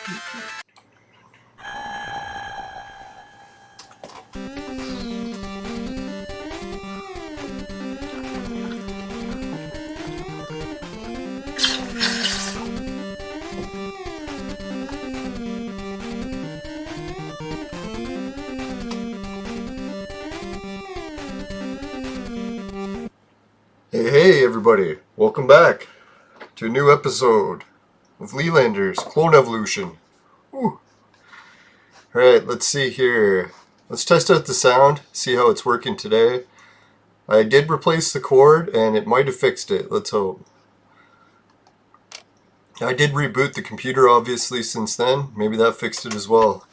Hey everybody, welcome back to a new episode of Lelanders Clone Evolution. Alright, let's see here. Let's test out the sound, see how it's working today. I did replace the cord and it might have fixed it, let's hope. I did reboot the computer obviously since then, maybe that fixed it as well.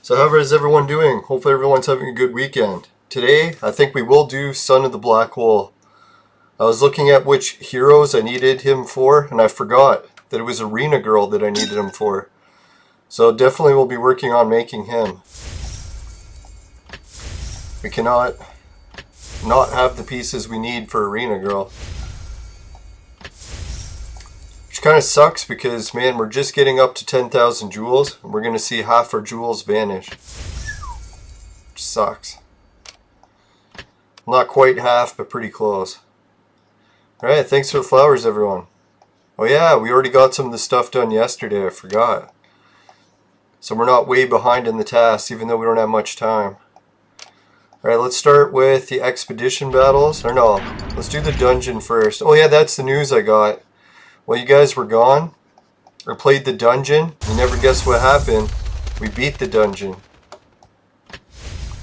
So how is everyone doing? Hopefully everyone's having a good weekend. Today, I think we will do Son of the Black Hole. I was looking at which heroes I needed him for, and I forgot that it was Arena Girl that I needed him for. So definitely we'll be working on making him. We cannot not have the pieces we need for Arena Girl. Which kind of sucks because, man, we're just getting up to 10,000 jewels, and we're going to see half our jewels vanish. Which sucks. Not quite half, but pretty close. Alright, thanks for the flowers, everyone. Oh yeah, we already got some of the stuff done yesterday, I forgot. So we're not way behind in the tasks, even though we don't have much time. Alright, let's start with the expedition battles. Or no, let's do the dungeon first. Oh yeah, that's the news I got. While you guys were gone, I played the dungeon. You never guess what happened. We beat the dungeon.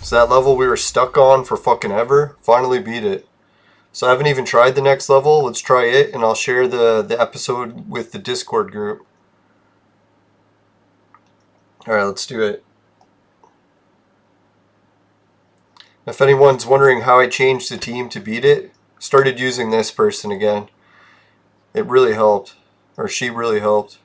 So that level we were stuck on for fucking ever, finally beat it. So I haven't even tried the next level. Let's try it, and I'll share the episode with the Discord group. Alright, let's do it. If anyone's wondering how I changed the team to beat it, started using this person again. It really helped. Or she really helped.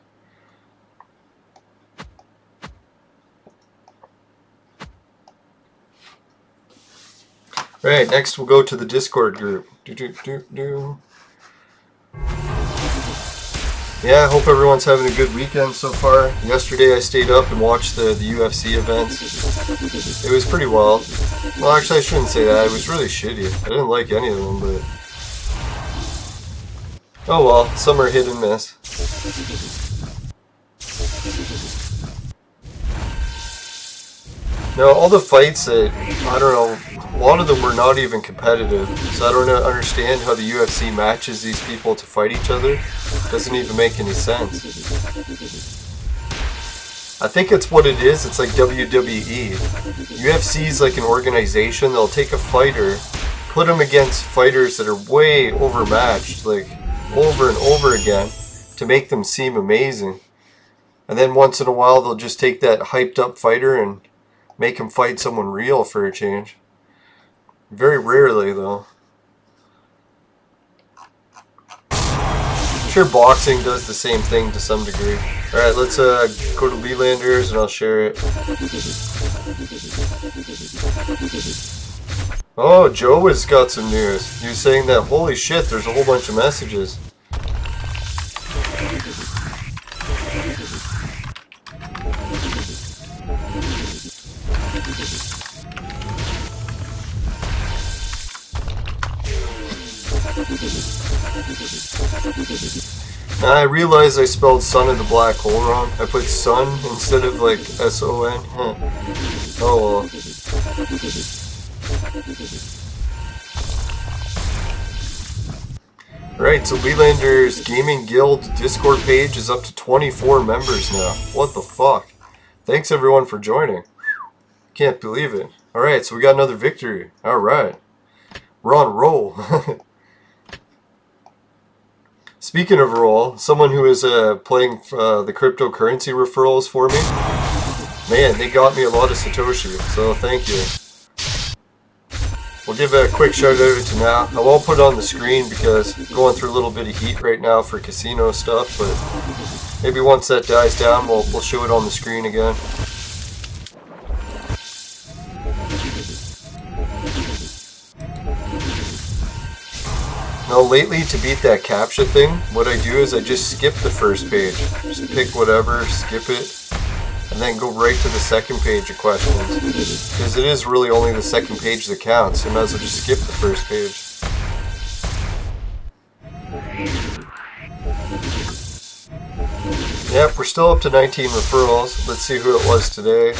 Alright, next we'll go to the Discord group. Yeah, I hope everyone's having a good weekend so far. Yesterday I stayed up and watched the UFC events. It was pretty wild. Well, actually I shouldn't say that. It was really shitty. I didn't like any of them, but... oh well, some are hit and miss. Now, all the fights that, I don't know, a lot of them were not even competitive, so I don't understand how the UFC matches these people to fight each other. It doesn't even make any sense. I think it's what it is, it's like WWE. UFC's like an organization, they'll take a fighter, put him against fighters that are way overmatched, like over and over again, to make them seem amazing. And then once in a while they'll just take that hyped up fighter and make him fight someone real for a change. Very rarely, though. I'm sure boxing does the same thing to some degree. Alright, let's go to Lelanders and I'll share it. Oh, Joe has got some news. He was saying that, holy shit, there's a whole bunch of messages. I realized I spelled Son of the Black Hole wrong. I put Sun instead of like S-O-N. Oh well. Right, so Lelander's Gaming Guild Discord page is up to 24 members now. What the fuck? Thanks everyone for joining. Can't believe it. Alright, so we got another victory. Alright. We're on roll. Speaking of roll, someone who is playing the cryptocurrency referrals for me, man, they got me a lot of Satoshi, so thank you. We'll give a quick shout out to now. I won't put it on the screen because I'm going through a little bit of heat right now for casino stuff, but maybe once that dies down, we'll show it on the screen again. Now lately, to beat that CAPTCHA thing, what I do is I just skip the first page. Just pick whatever, skip it. and then go right to the second page of questions. Because it is really only the second page that counts. You might as well just skip the first page. Yep, we're still up to 19 referrals. Let's see who it was today.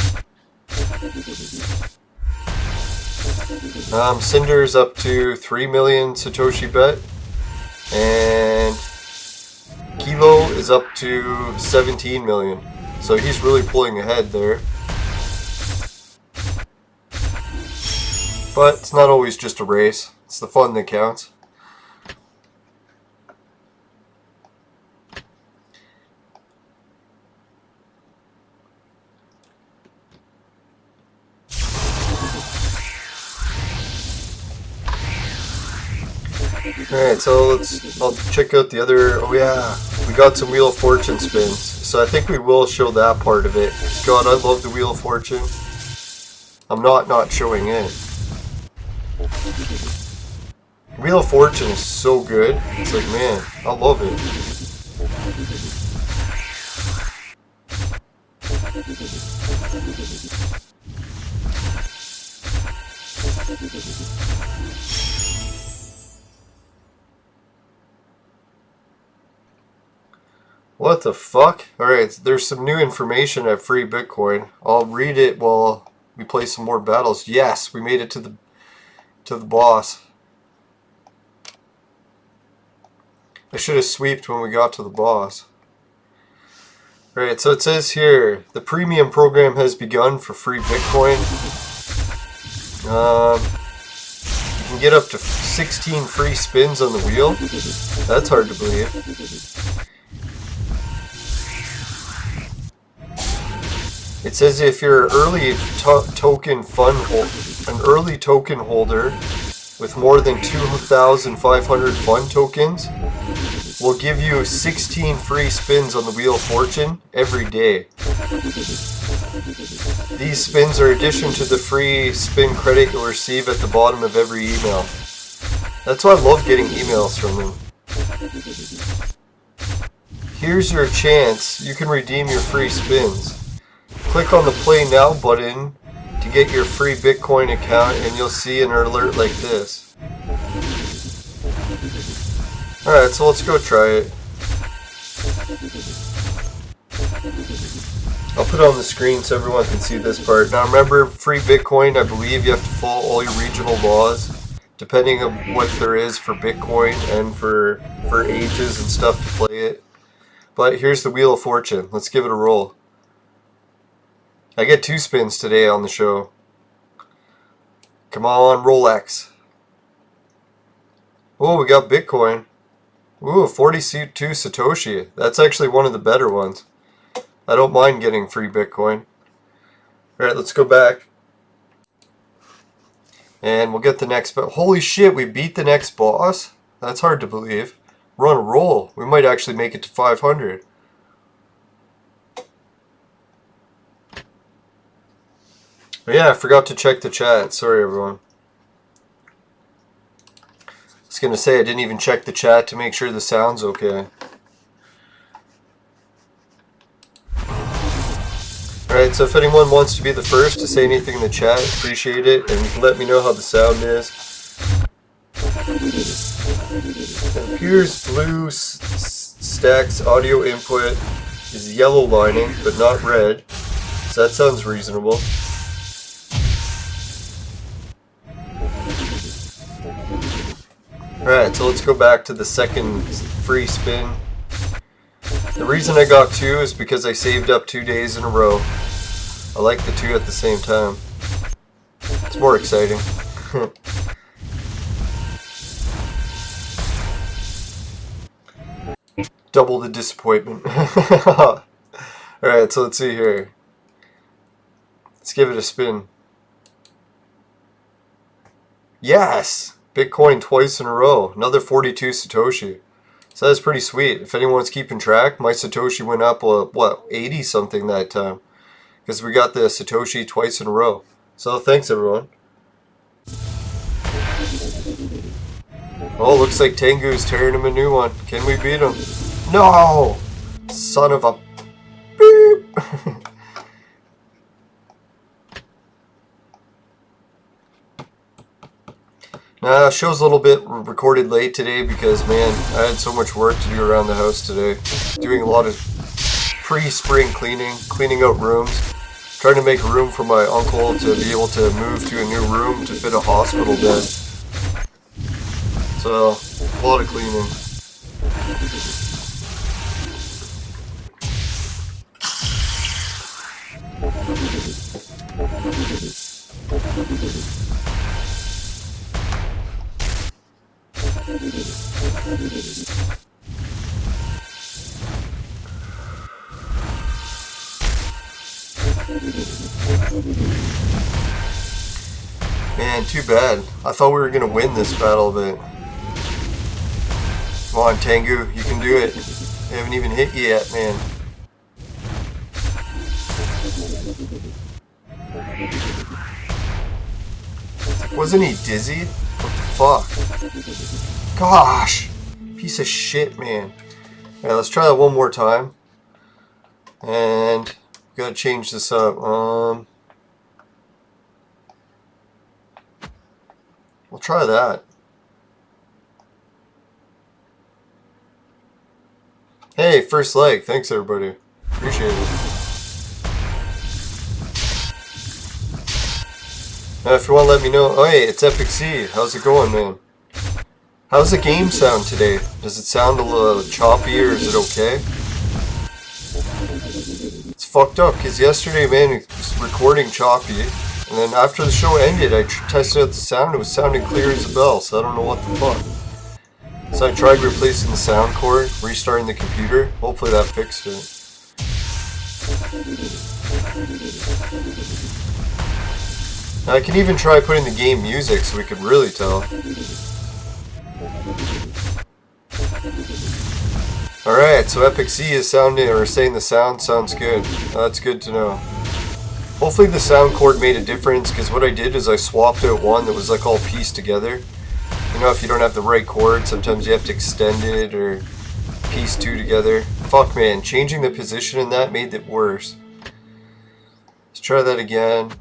Cinder's up to 3 million Satoshi bet. And Kilo is up to 17 million. So he's really pulling ahead there. But it's not always just a race. It's the fun that counts. Alright, so I'll check out the other, oh yeah, we got some Wheel of Fortune spins. So I think we will show that part of it. God, I love the Wheel of Fortune. I'm not showing it. Wheel of Fortune is so good. It's like, man, I love it. What the fuck? Alright, there's some new information at Free Bitcoin. I'll read it while we play some more battles. Yes, we made it to the boss. I should have sweeped when we got to the boss. Alright, so it says here, the premium program has begun for Free Bitcoin. You can get up to 16 free spins on the wheel. That's hard to believe. It says if you're an early token holder with more than 2,500 fun tokens, we'll give you 16 free spins on the Wheel of Fortune every day. These spins are in addition to the free spin credit you'll receive at the bottom of every email. That's why I love getting emails from them. Here's your chance. You can redeem your free spins. Click on the Play Now button to get your free Bitcoin account and you'll see an alert like this. Alright, so let's go try it. I'll put it on the screen so everyone can see this part. Now remember, Free Bitcoin, I believe you have to follow all your regional laws, depending on what there is for Bitcoin and for ages and stuff to play it. But here's the Wheel of Fortune. Let's give it a roll. I get 2 spins today on the show. Come on, Rolex. Oh, we got Bitcoin. Ooh, 42 Satoshi. That's actually one of the better ones. I don't mind getting free Bitcoin. Alright, let's go back. And we'll get the next... Holy shit, we beat the next boss? That's hard to believe. We're on a roll. We might actually make it to 500. Oh yeah, I forgot to check the chat. Sorry, everyone. I was going to say I didn't even check the chat to make sure the sound's okay. Alright, so if anyone wants to be the first to say anything in the chat, appreciate it, and you can let me know how the sound is. It appears blue stacks audio input is yellow lining, but not red, so that sounds reasonable. Alright, so let's go back to the second free spin. The reason I got 2 is because I saved up 2 days in a row. I like the 2 at the same time. It's more exciting. Double the disappointment. Alright, so let's see here. Let's give it a spin. Yes! Bitcoin twice in a row. Another 42 Satoshi. So that's pretty sweet. If anyone's keeping track, my Satoshi went up, what, 80 something that time. Because we got the Satoshi twice in a row. So thanks, everyone. Oh, looks like Tengu's tearing him a new one. Can we beat him? No! Son of a beep! Show's a little bit recorded late today because, man, I had so much work to do around the house today. Doing a lot of pre-spring cleaning out rooms, trying to make room for my uncle to be able to move to a new room to fit a hospital bed. So, a lot of cleaning. Man, too bad. I thought we were gonna win this battle, but come on, Tengu, you can do it. They haven't even hit you yet, man. Wasn't he dizzy? What the fuck? Gosh! Piece of shit, man. Yeah, let's try that one more time. And we gotta change this up. We'll try that. Hey, first like. Thanks, everybody. Appreciate it. Now, if you want to let me know... Oh, hey, it's Epic C. How's it going, man? How's the game sound today? Does it sound a little choppy, or is it okay? It's fucked up, because yesterday, man, it was recording choppy. And then after the show ended, I tested out the sound. It was sounding clear as a bell, so I don't know what the fuck. So I tried replacing the sound cord, restarting the computer. Hopefully that fixed it. Now I can even try putting the game music so we could really tell. Alright, so Epic C is sounding, or saying the sound sounds good. That's good to know. Hopefully the sound cord made a difference, because what I did is I swapped out one that was like all pieced together. You know, if you don't have the right cord, sometimes you have to extend it or piece two together. Fuck, man, changing the position in that made it worse. Let's try that again.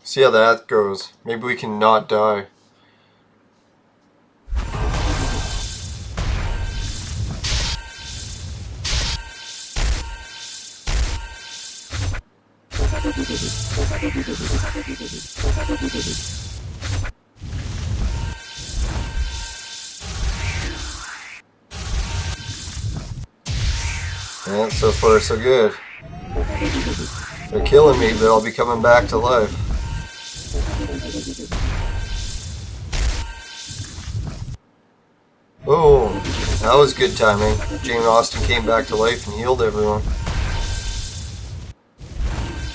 See how that goes. Maybe we can not die. Yeah, so far so good. They're killing me, but I'll be coming back to life. Oh, that was good timing. Jane Austen came back to life and healed everyone.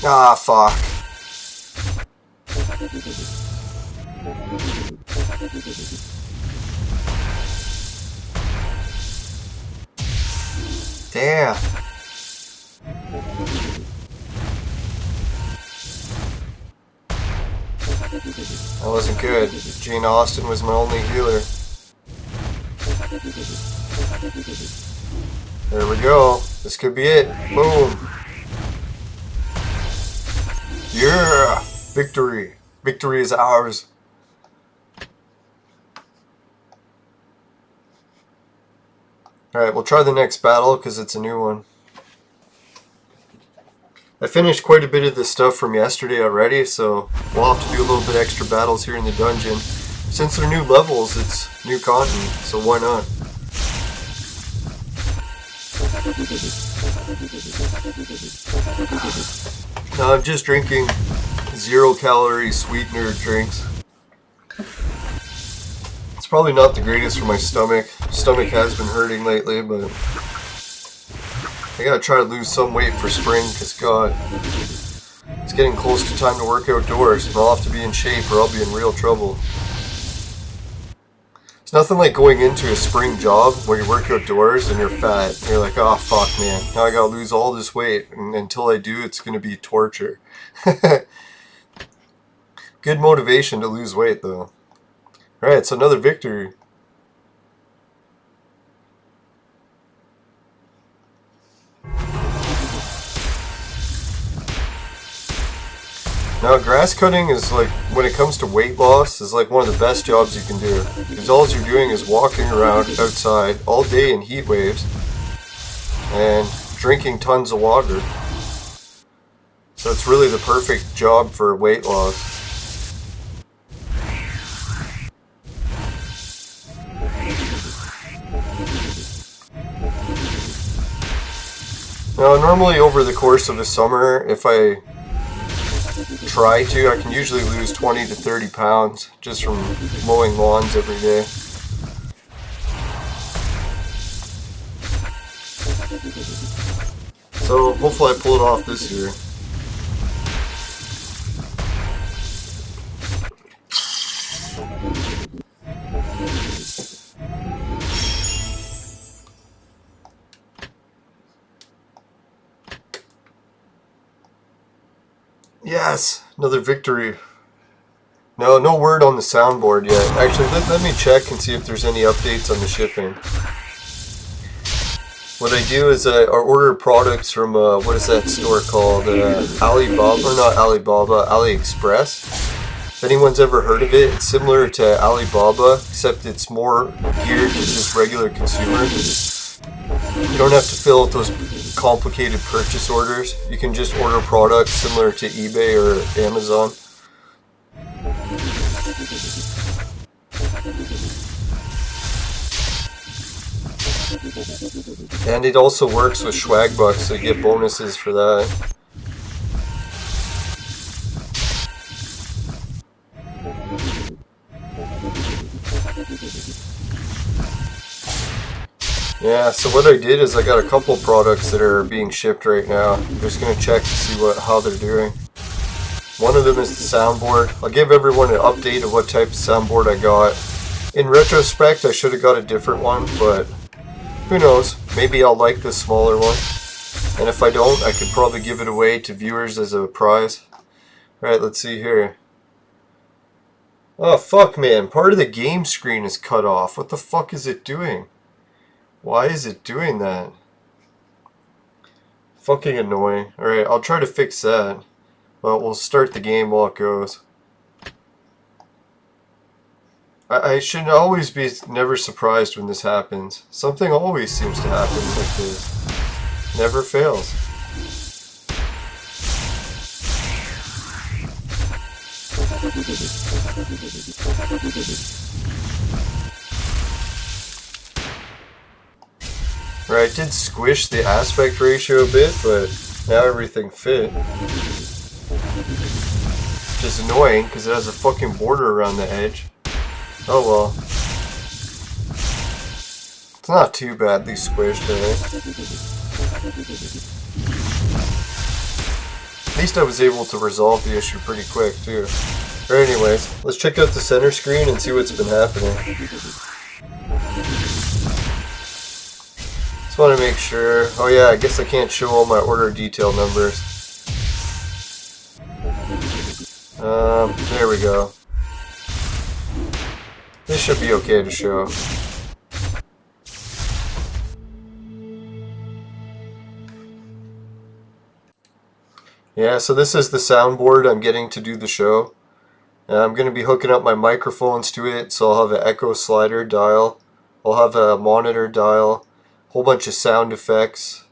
Ah, fuck. Damn. That wasn't good. Jane Austen was my only healer. There we go. This could be it. Boom. Yeah! Victory. Victory is ours. Alright, we'll try the next battle because it's a new one. I finished quite a bit of the stuff from yesterday already, so we'll have to do a little bit extra battles here in the dungeon. Since they're new levels, it's new content, so why not? Now I'm just drinking 0-calorie sweetener drinks. It's probably not the greatest for my stomach. Stomach has been hurting lately, but I gotta try to lose some weight for spring, because God, it's getting close to time to work outdoors, and I'll have to be in shape or I'll be in real trouble. It's nothing like going into a spring job where you work outdoors and you're fat. And you're like, oh fuck, man, now I gotta lose all this weight, and until I do, it's gonna be torture. Good motivation to lose weight, though. Alright, so another victory. Now, grass cutting is like, when it comes to weight loss, is like one of the best jobs you can do. Because all you're doing is walking around outside all day in heat waves and drinking tons of water. So it's really the perfect job for weight loss. Now, normally over the course of a summer, if I try to, I can usually lose 20 to 30 pounds just from mowing lawns every day. So hopefully I pull it off this year. Yes, another victory. No word on the soundboard yet. Actually, let me check and see if there's any updates on the shipping. What I do is I order products from, what is that store called? Alibaba, or not Alibaba, AliExpress. If anyone's ever heard of it, it's similar to Alibaba, except it's more geared to just regular consumers. You don't have to fill out those complicated purchase orders. You can just order products similar to eBay or Amazon. And it also works with swag bucks, so you get bonuses for that. Yeah, so what I did is I got a couple products that are being shipped right now. I'm just going to check to see how they're doing. One of them is the soundboard. I'll give everyone an update of what type of soundboard I got. In retrospect, I should have got a different one, but who knows? Maybe I'll like this smaller one. And if I don't, I could probably give it away to viewers as a prize. Alright, let's see here. Oh, fuck, man. Part of the game screen is cut off. What the fuck is it doing? Why is it doing that? Fucking annoying. Alright, I'll try to fix that. But we'll start the game while it goes. I should always be never surprised when this happens. Something always seems to happen like this. Never fails. Right, I did squish the aspect ratio a bit, but now everything fit. Which is annoying, because it has a fucking border around the edge. Oh well. It's not too badly squished, I think. At least I was able to resolve the issue pretty quick, too. But anyways, let's check out the center screen and see what's been happening. Just want to make sure. Oh yeah, I guess I can't show all my order detail numbers. There we go. This should be okay to show. Yeah, so this is the soundboard I'm getting to do the show. I'm going to be hooking up my microphones to it, so I'll have an echo slider dial. I'll have a monitor dial, a whole bunch of sound effects,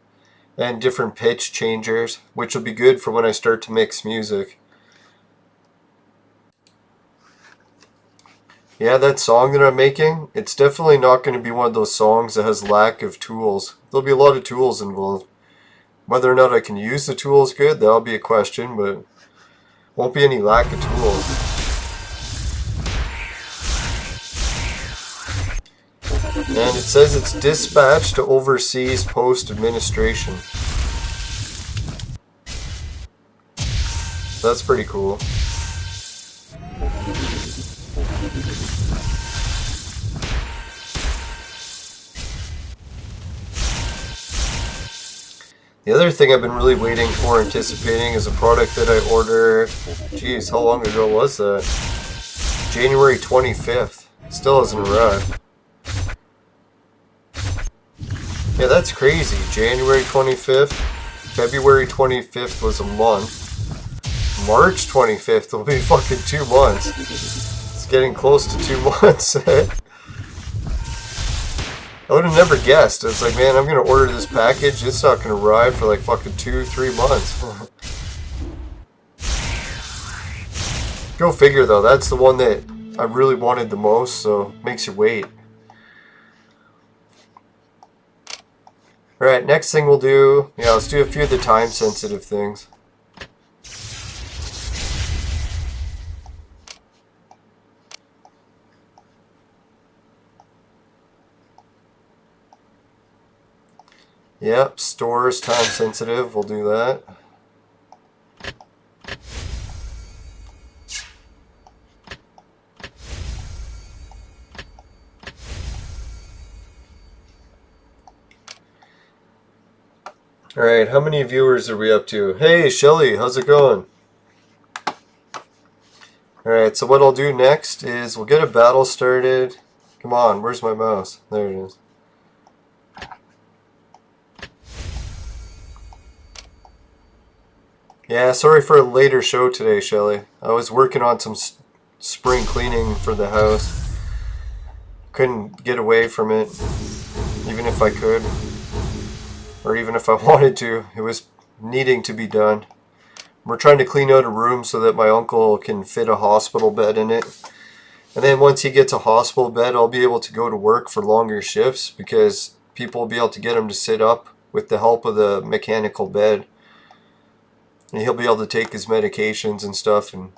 and different pitch changers, which will be good for when I start to mix music. Yeah, that song that I'm making, it's definitely not going to be one of those songs that has lack of tools. There'll be a lot of tools involved. Whether or not I can use the tools good, that'll be a question, but won't be any lack of tools. And it says it's dispatched to overseas post administration. So that's pretty cool. The other thing I've been really waiting for, anticipating, is a product that I ordered, geez, how long ago was that? January 25th. Still hasn't arrived. Yeah, that's crazy. January 25th. February 25th was a month. March 25th will be fucking 2 months. It's getting close to 2 months. I would have never guessed. It's like, man, I'm going to order this package. It's not going to arrive for like fucking 2-3 months. Go figure, though. That's the one that I really wanted the most, so it makes you wait. Alright, next thing we'll do... Yeah, let's do a few of the time-sensitive things. Yep, stores time sensitive, we'll do that. Alright, how many viewers are we up to? Hey Shelly, how's it going? Alright, so what I'll do next is we'll get a battle started. Come on, where's my mouse? There it is. Yeah, sorry for a later show today, Shelly. I was working on some spring cleaning for the house. Couldn't get away from it, even if I could. Or even if I wanted to. It was needing to be done. We're trying to clean out a room so that my uncle can fit a hospital bed in it. And then once he gets a hospital bed, I'll be able to go to work for longer shifts because people will be able to get him to sit up with the help of the mechanical bed. And he'll be able to take his medications and stuff and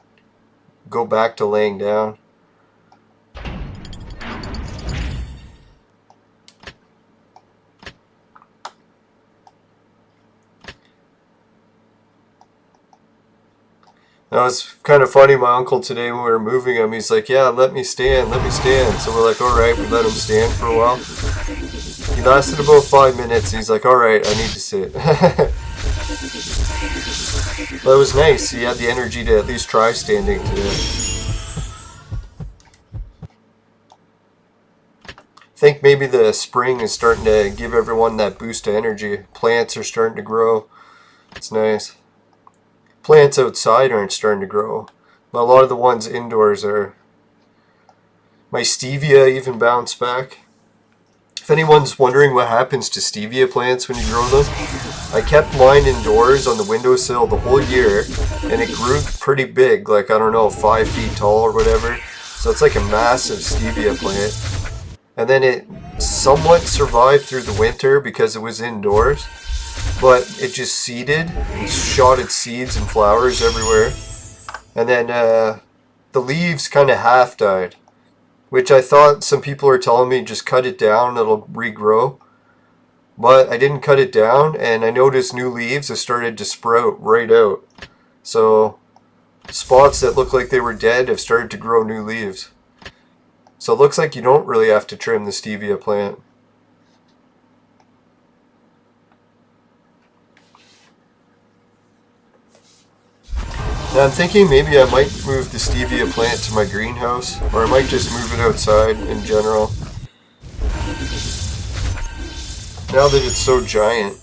go back to laying down. That was kind of funny. My uncle today, when we were moving him, he's like, yeah, let me stand, let me stand. So we're like, alright, we let him stand for a while. He lasted about 5 minutes. He's like, alright, I need to sit. But it was nice. He had the energy to at least try standing today. I think maybe the spring is starting to give everyone that boost of energy. Plants are starting to grow. It's nice. Plants outside aren't starting to grow. But a lot of the ones indoors are. My stevia even bounced back. If anyone's wondering what happens to stevia plants when you grow them, I kept mine indoors on the windowsill the whole year, and it grew pretty big, like, I don't know, 5 feet tall or whatever. So it's like a massive stevia plant. And then it somewhat survived through the winter because it was indoors, but it just seeded and shot its seeds and flowers everywhere. And then the leaves kind of half died, which I thought some people were telling me just cut it down, it'll regrow. But I didn't cut it down, and I noticed new leaves have started to sprout right out. So spots that look like they were dead have started to grow new leaves. So it looks like you don't really have to trim the stevia plant. Now I'm thinking maybe I might move the stevia plant to my greenhouse, or I might just move it outside in general. Now that it's so giant.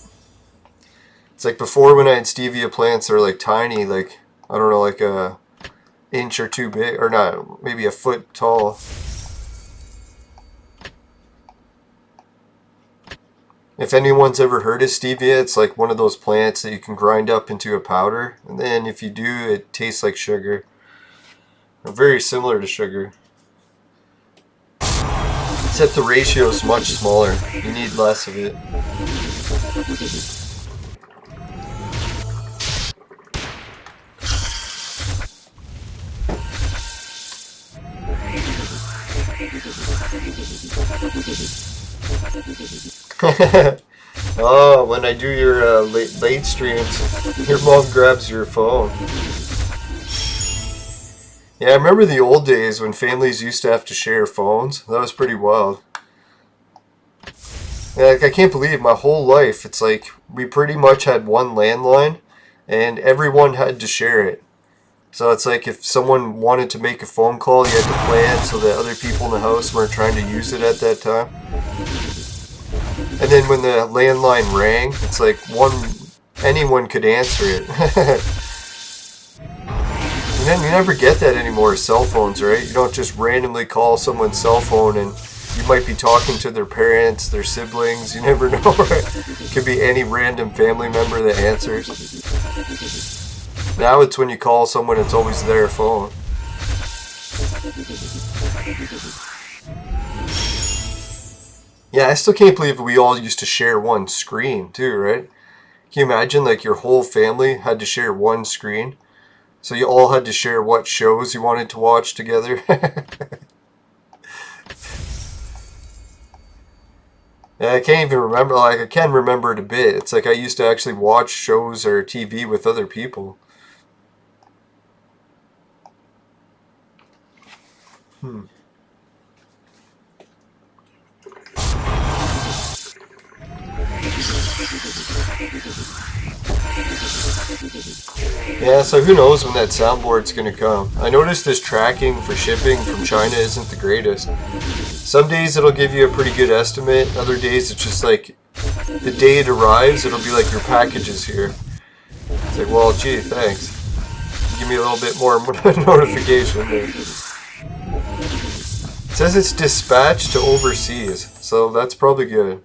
It's like before when I had stevia plants, they were like tiny, like, I don't know, like a inch or two big, or not, maybe a foot tall. If anyone's ever heard of stevia, it's like one of those plants that you can grind up into a powder, and then if you do, it tastes like sugar. Or very similar to sugar. Except the ratio is much smaller. You need less of it. Oh, when I do your late streams, your mom grabs your phone. Yeah, I remember the old days when families used to have to share phones. That was pretty wild. Yeah, like, I can't believe my whole life, it's like we pretty much had one landline and everyone had to share it. So it's like if someone wanted to make a phone call, you had to plan so that other people in the house weren't trying to use it at that time. And then when the landline rang, it's like anyone could answer it. And then you never get that anymore with cell phones, right? You don't just randomly call someone's cell phone and you might be talking to their parents, their siblings. You never know, right? It could be any random family member that answers. Now it's when you call someone, it's always their phone. Yeah, I still can't believe we all used to share one screen too, right? Can you imagine like your whole family had to share one screen? So you all had to share what shows you wanted to watch together? Yeah, I can't even remember, like I can remember it a bit. It's like I used to actually watch shows or TV with other people. Yeah, so who knows when that soundboard's gonna come. I noticed this tracking for shipping from China isn't the greatest. Some days it'll give you a pretty good estimate, other days it's just like the day it arrives, it'll be like your package is here. It's like, well, gee, thanks. Give me a little bit more notification there. It says it's dispatched to overseas, so that's probably good.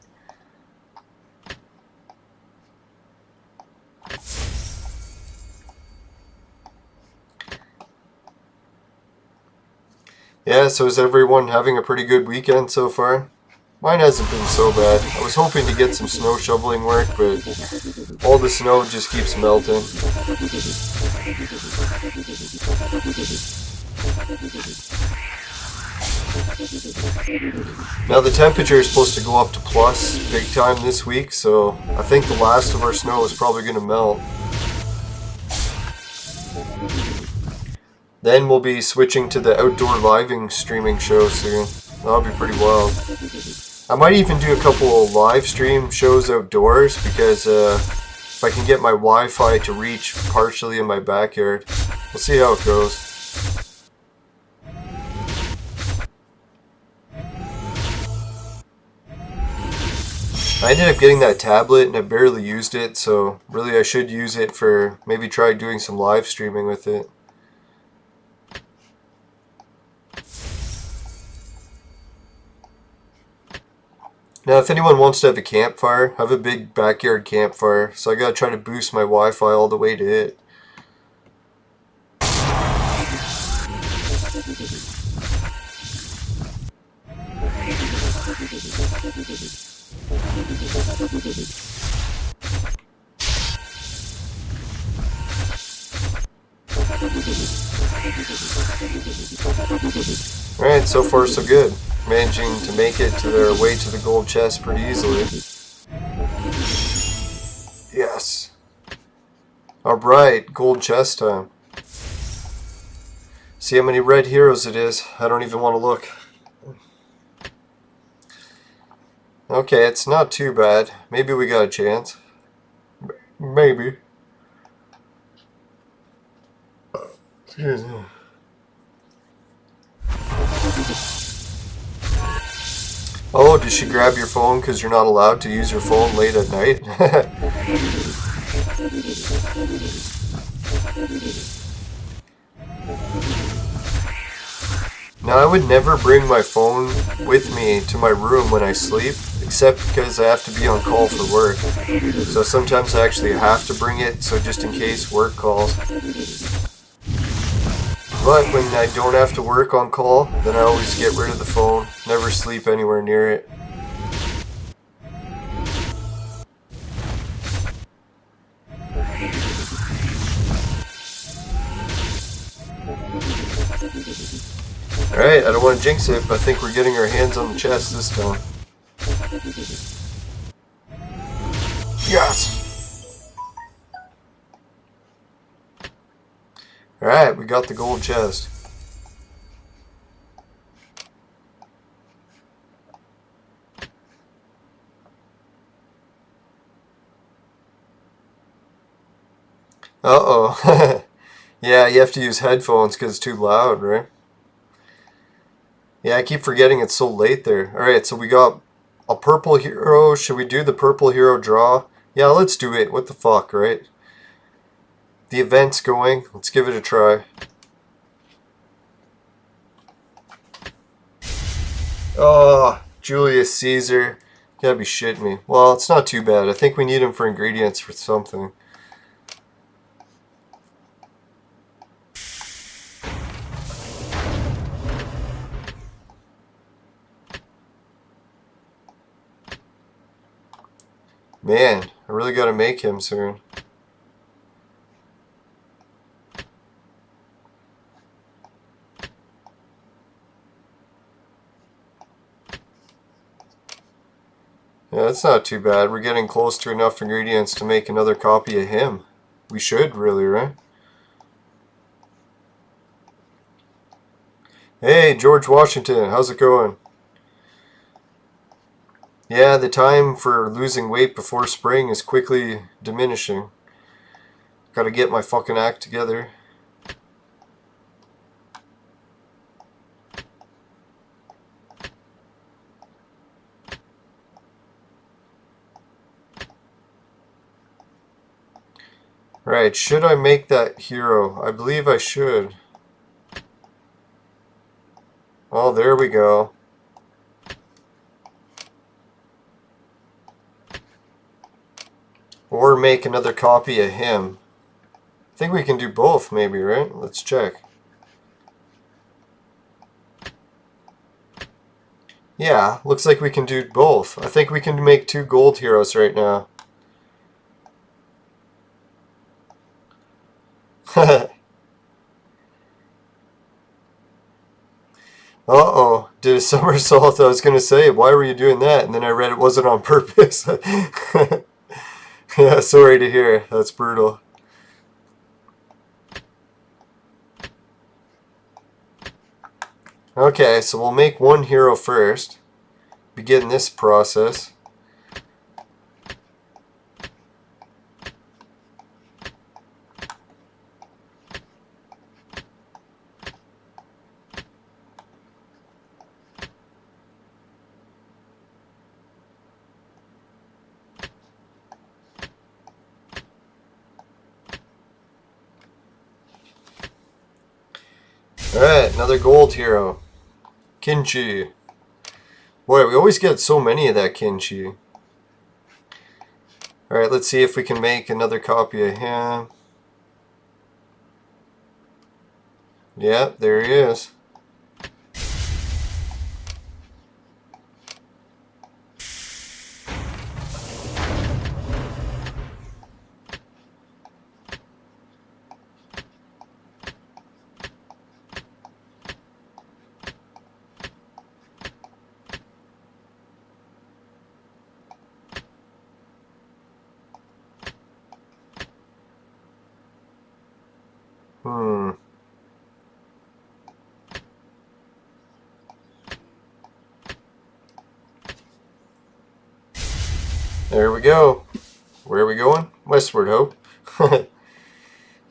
Yeah, so is everyone having a pretty good weekend so far? Mine hasn't been so bad. I was hoping to get some snow shoveling work, but all the snow just keeps melting. Now the temperature is supposed to go up to plus big time this week, so I think the last of our snow is probably going to melt. Then we'll be switching to the outdoor living streaming show soon. That'll be pretty wild. I might even do a couple of live stream shows outdoors because if I can get my Wi-Fi to reach partially in my backyard, we'll see how it goes. I ended up getting that tablet and I barely used it, so really I should use it for maybe try doing some live streaming with it. Now, if anyone wants to have a campfire, I have a big backyard campfire, so I gotta try to boost my Wi-Fi all the way to it. Alright, so far so good. Managing to make it to their way to the gold chest pretty easily. Yes. Alright, gold chest time. See how many red heroes it is. I don't even want to look. Okay, it's not too bad. Maybe we got a chance. Maybe. Excuse me. Oh, did she grab your phone because you're not allowed to use your phone late at night? Now, I would never bring my phone with me to my room when I sleep, except because I have to be on call for work. So sometimes I actually have to bring it, so just in case work calls. But when I don't have to work on call, then I always get rid of the phone, never sleep anywhere near it. Alright, I don't want to jinx it, but I think we're getting our hands on the chest this time. Yes! Alright, we got the gold chest. Uh-oh. Yeah, you have to use headphones because it's too loud, right? Yeah, I keep forgetting it's so late there. Alright, so we got a purple hero. Should we do the purple hero draw? Yeah, let's do it. What the fuck, right? The event's going. Let's give it a try. Oh, Julius Caesar. You gotta be shitting me. Well, it's not too bad. I think we need him for ingredients for something. Man, I really gotta make him soon. Yeah, that's not too bad. We're getting close to enough ingredients to make another copy of him. We should, really, right? Hey, George Washington, how's it going? Yeah, the time for losing weight before spring is quickly diminishing. Gotta get my fucking act together. Right, should I make that hero? I believe I should. Oh, there we go. Or make another copy of him. I think we can do both, maybe, right? Let's check. Yeah, looks like we can do both. I think we can make 2 gold heroes right now. Uh-oh, did a somersault. I was going to say, why were you doing that? And then I read it wasn't on purpose. Yeah, sorry to hear. That's brutal. Okay, so we'll make 1 hero first. Begin this process. Alright, another gold hero. Kinchi. Boy, we always get so many of that Kinchi. Alright, let's see if we can make another copy of him. Yep, there he is. There we go. Where are we going? Westward, hope.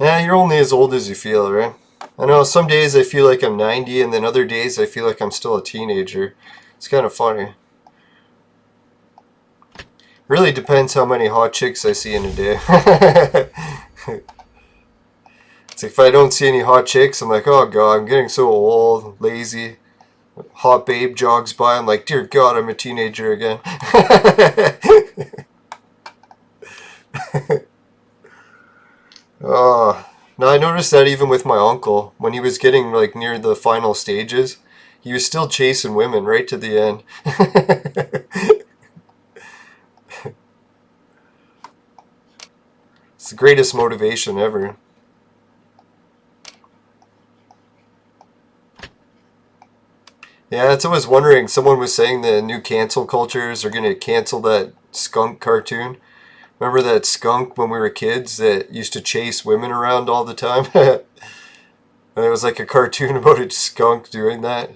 Yeah, you're only as old as you feel, right? I know some days I feel like I'm 90 and then other days I feel like I'm still a teenager. It's kind of funny. Really depends how many hot chicks I see in a day. It's like if I don't see any hot chicks, I'm like, oh god, I'm getting so old, lazy. Hot babe jogs by, I'm like, dear god, I'm a teenager again. Now I noticed that even with my uncle, when he was getting like near the final stages, he was still chasing women right to the end. It's the greatest motivation ever. Yeah, that's what I was wondering. Someone was saying the new cancel cultures are going to cancel that skunk cartoon. Remember that skunk when we were kids that used to chase women around all the time? And it was like a cartoon about a skunk doing that.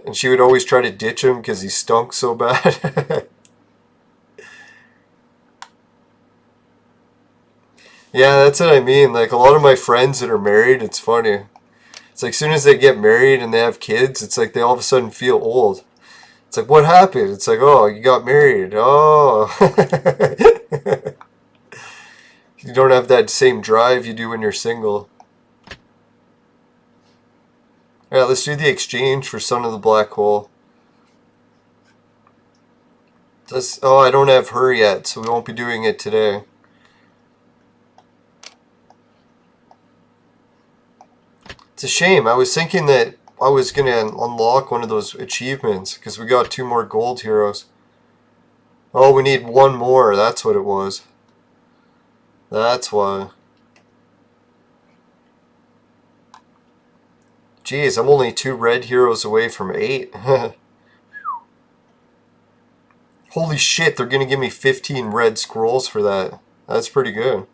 And she would always try to ditch him because he stunk so bad. Yeah, that's what I mean. Like a lot of my friends that are married, it's funny. It's like as soon as they get married and they have kids, it's like they all of a sudden feel old. It's like, what happened? It's like, oh, you got married. Oh. You don't have that same drive you do when you're single. Alright, let's do the exchange for Son of the Black Hole. Oh, I don't have her yet, so we won't be doing it today. It's a shame. I was thinking that I was going to unlock one of those achievements because we got 2 more gold heroes. Oh, we need 1 more. That's what it was. That's why. Jeez, I'm only 2 red heroes away from 8. Holy shit, they're going to give me 15 red scrolls for that. That's pretty good.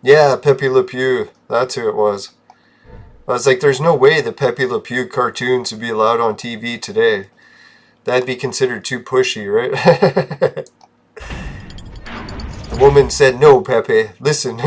Yeah, Pepe Le Pew. That's who it was. I was like, there's no way the Pepe Le Pew cartoons would be allowed on TV today. That'd be considered too pushy, right? The woman said, no, Pepe, listen.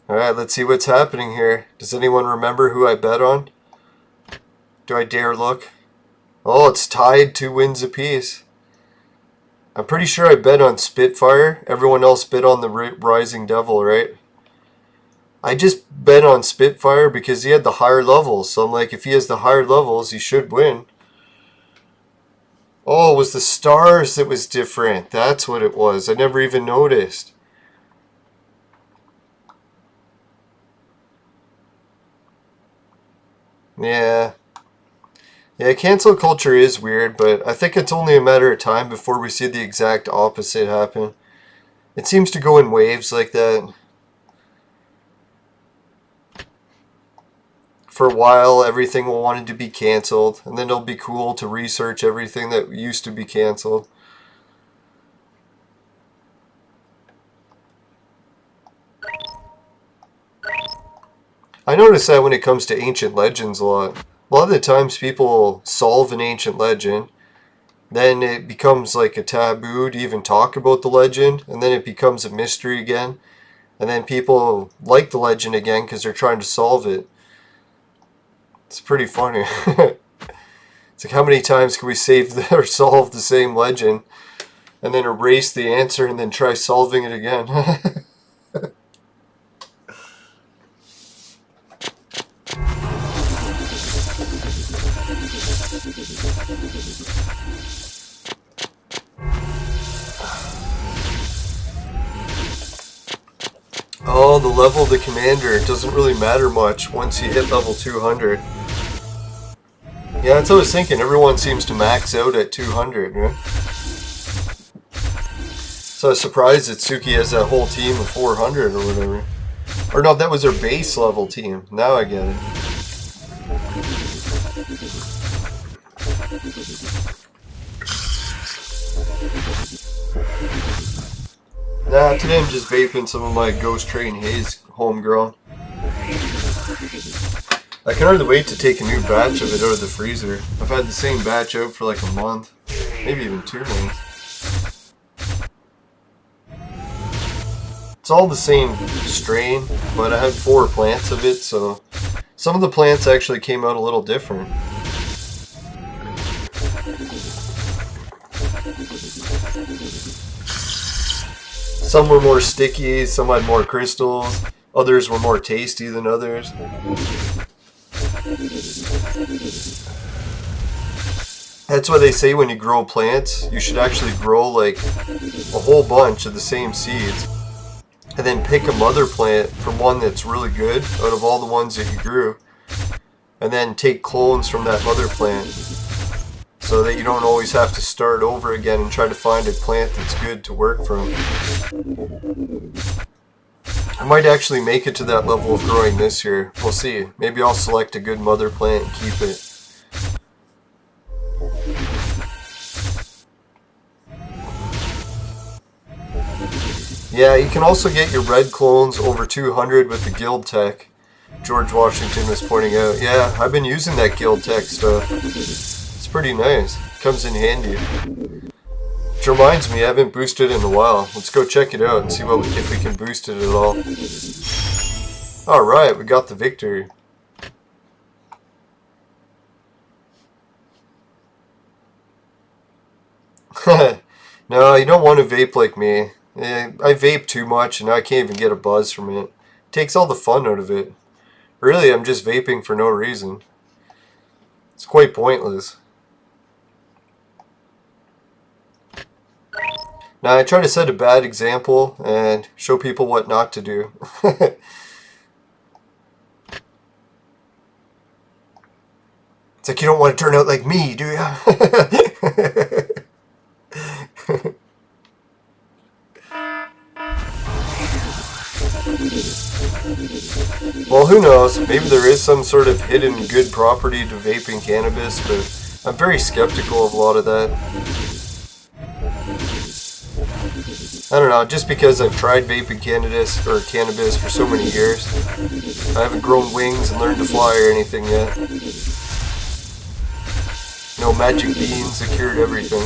Alright, let's see what's happening here. Does anyone remember who I bet on? Do I dare look? Oh, it's tied 2 wins apiece. I'm pretty sure I bet on Spitfire. Everyone else bet on the Rising Devil, right? I just bet on Spitfire because he had the higher levels. So I'm like, if he has the higher levels, he should win. Oh, it was the stars that was different. That's what it was. I never even noticed. Yeah. Yeah, cancel culture is weird, but I think it's only a matter of time before we see the exact opposite happen. It seems to go in waves like that. For a while, everything will want it to be canceled, and then it'll be cool to research everything that used to be canceled. I notice that when it comes to ancient legends a lot. A lot of the times people solve an ancient legend, then it becomes like a taboo to even talk about the legend, and then it becomes a mystery again, and then people like the legend again because they're trying to solve it. It's pretty funny. It's like, how many times can we save or solve the same legend, and then erase the answer, and then try solving it again? Oh, the level of the commander, it doesn't really matter much once you hit level 200. Yeah, that's what I was thinking. Everyone seems to max out at 200, right? So I was surprised that Suki has that whole team of 400 or whatever. Or no, that was her base level team. Now I get it. Nah, today I'm just vaping some of my Ghost Train Haze homegrown. I can hardly wait to take a new batch of it out of the freezer. I've had the same batch out for like a month, maybe even 2 months. It's all the same strain, but I had 4 plants of it, so some of the plants actually came out a little different. Some were more sticky, some had more crystals, others were more tasty than others. That's why they say when you grow plants, you should actually grow like a whole bunch of the same seeds. And then pick a mother plant from one that's really good out of all the ones that you grew. And then take clones from that mother plant, so that you don't always have to start over again and try to find a plant that's good to work from. I might actually make it to that level of growing this year. We'll see. Maybe I'll select a good mother plant and keep it. Yeah, you can also get your red clones over 200 with the guild tech. George Washington was pointing out. Yeah, I've been using that guild tech stuff. It's pretty nice. Comes in handy. Which reminds me, I haven't boosted in a while. Let's go check it out and see if we can boost it at all. Alright, we got the victory. No, you don't want to vape like me. I vape too much and I can't even get a buzz from it. It takes all the fun out of it. Really, I'm just vaping for no reason. It's quite pointless. Now, I try to set a bad example and show people what not to do. It's like you don't want to turn out like me, do ya? Well, who knows? Maybe there is some sort of hidden good property to vaping cannabis, but I'm very skeptical of a lot of that. I don't know, just because I've tried vaping cannabis for so many years, I haven't grown wings and learned to fly or anything yet. No magic beans that cured everything.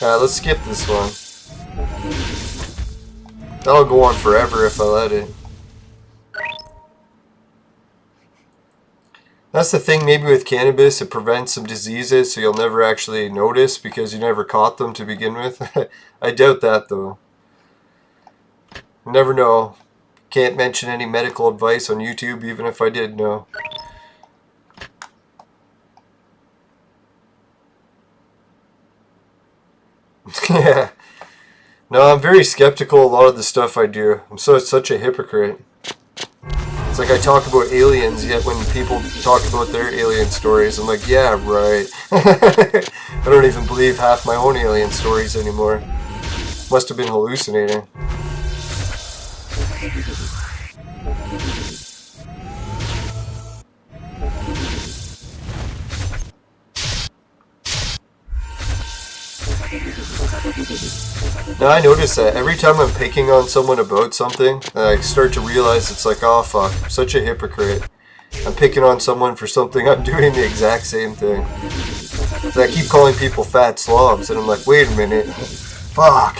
Let's skip this one. That'll go on forever if I let it. That's the thing, maybe with cannabis, it prevents some diseases so you'll never actually notice because you never caught them to begin with. I doubt that though. You never know. Can't mention any medical advice on YouTube even if I did know. Yeah. No, I'm very skeptical of a lot of the stuff I do. I'm such a hypocrite. It's like I talk about aliens, yet when people talk about their alien stories, I'm like, yeah, right. I don't even believe half my own alien stories anymore. Must have been hallucinating. Now I notice that every time I'm picking on someone about something, I start to realize it's like, oh fuck, I'm such a hypocrite. I'm picking on someone for something, I'm doing the exact same thing. So I keep calling people fat slobs, and I'm like, wait a minute, fuck.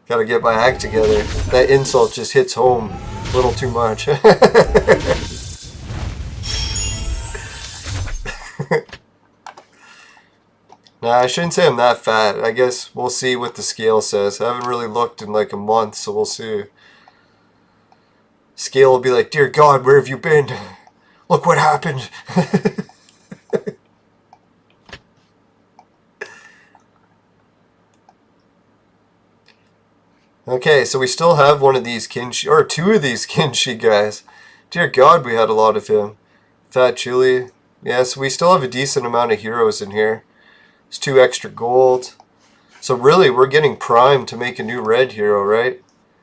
Gotta get my act together. That insult just hits home a little too much. Nah, I shouldn't say I'm that fat. I guess we'll see what the scale says. I haven't really looked in like a month, so we'll see. Scale will be like, dear God, where have you been? Look what happened. Okay, so we still have one of these Kinshi, or two of these Kinshi guys. Dear God, we had a lot of him. Fat Chili. Yeah, so we still have a decent amount of heroes in here. There's 2 extra gold. So really, we're getting primed to make a new red hero, right?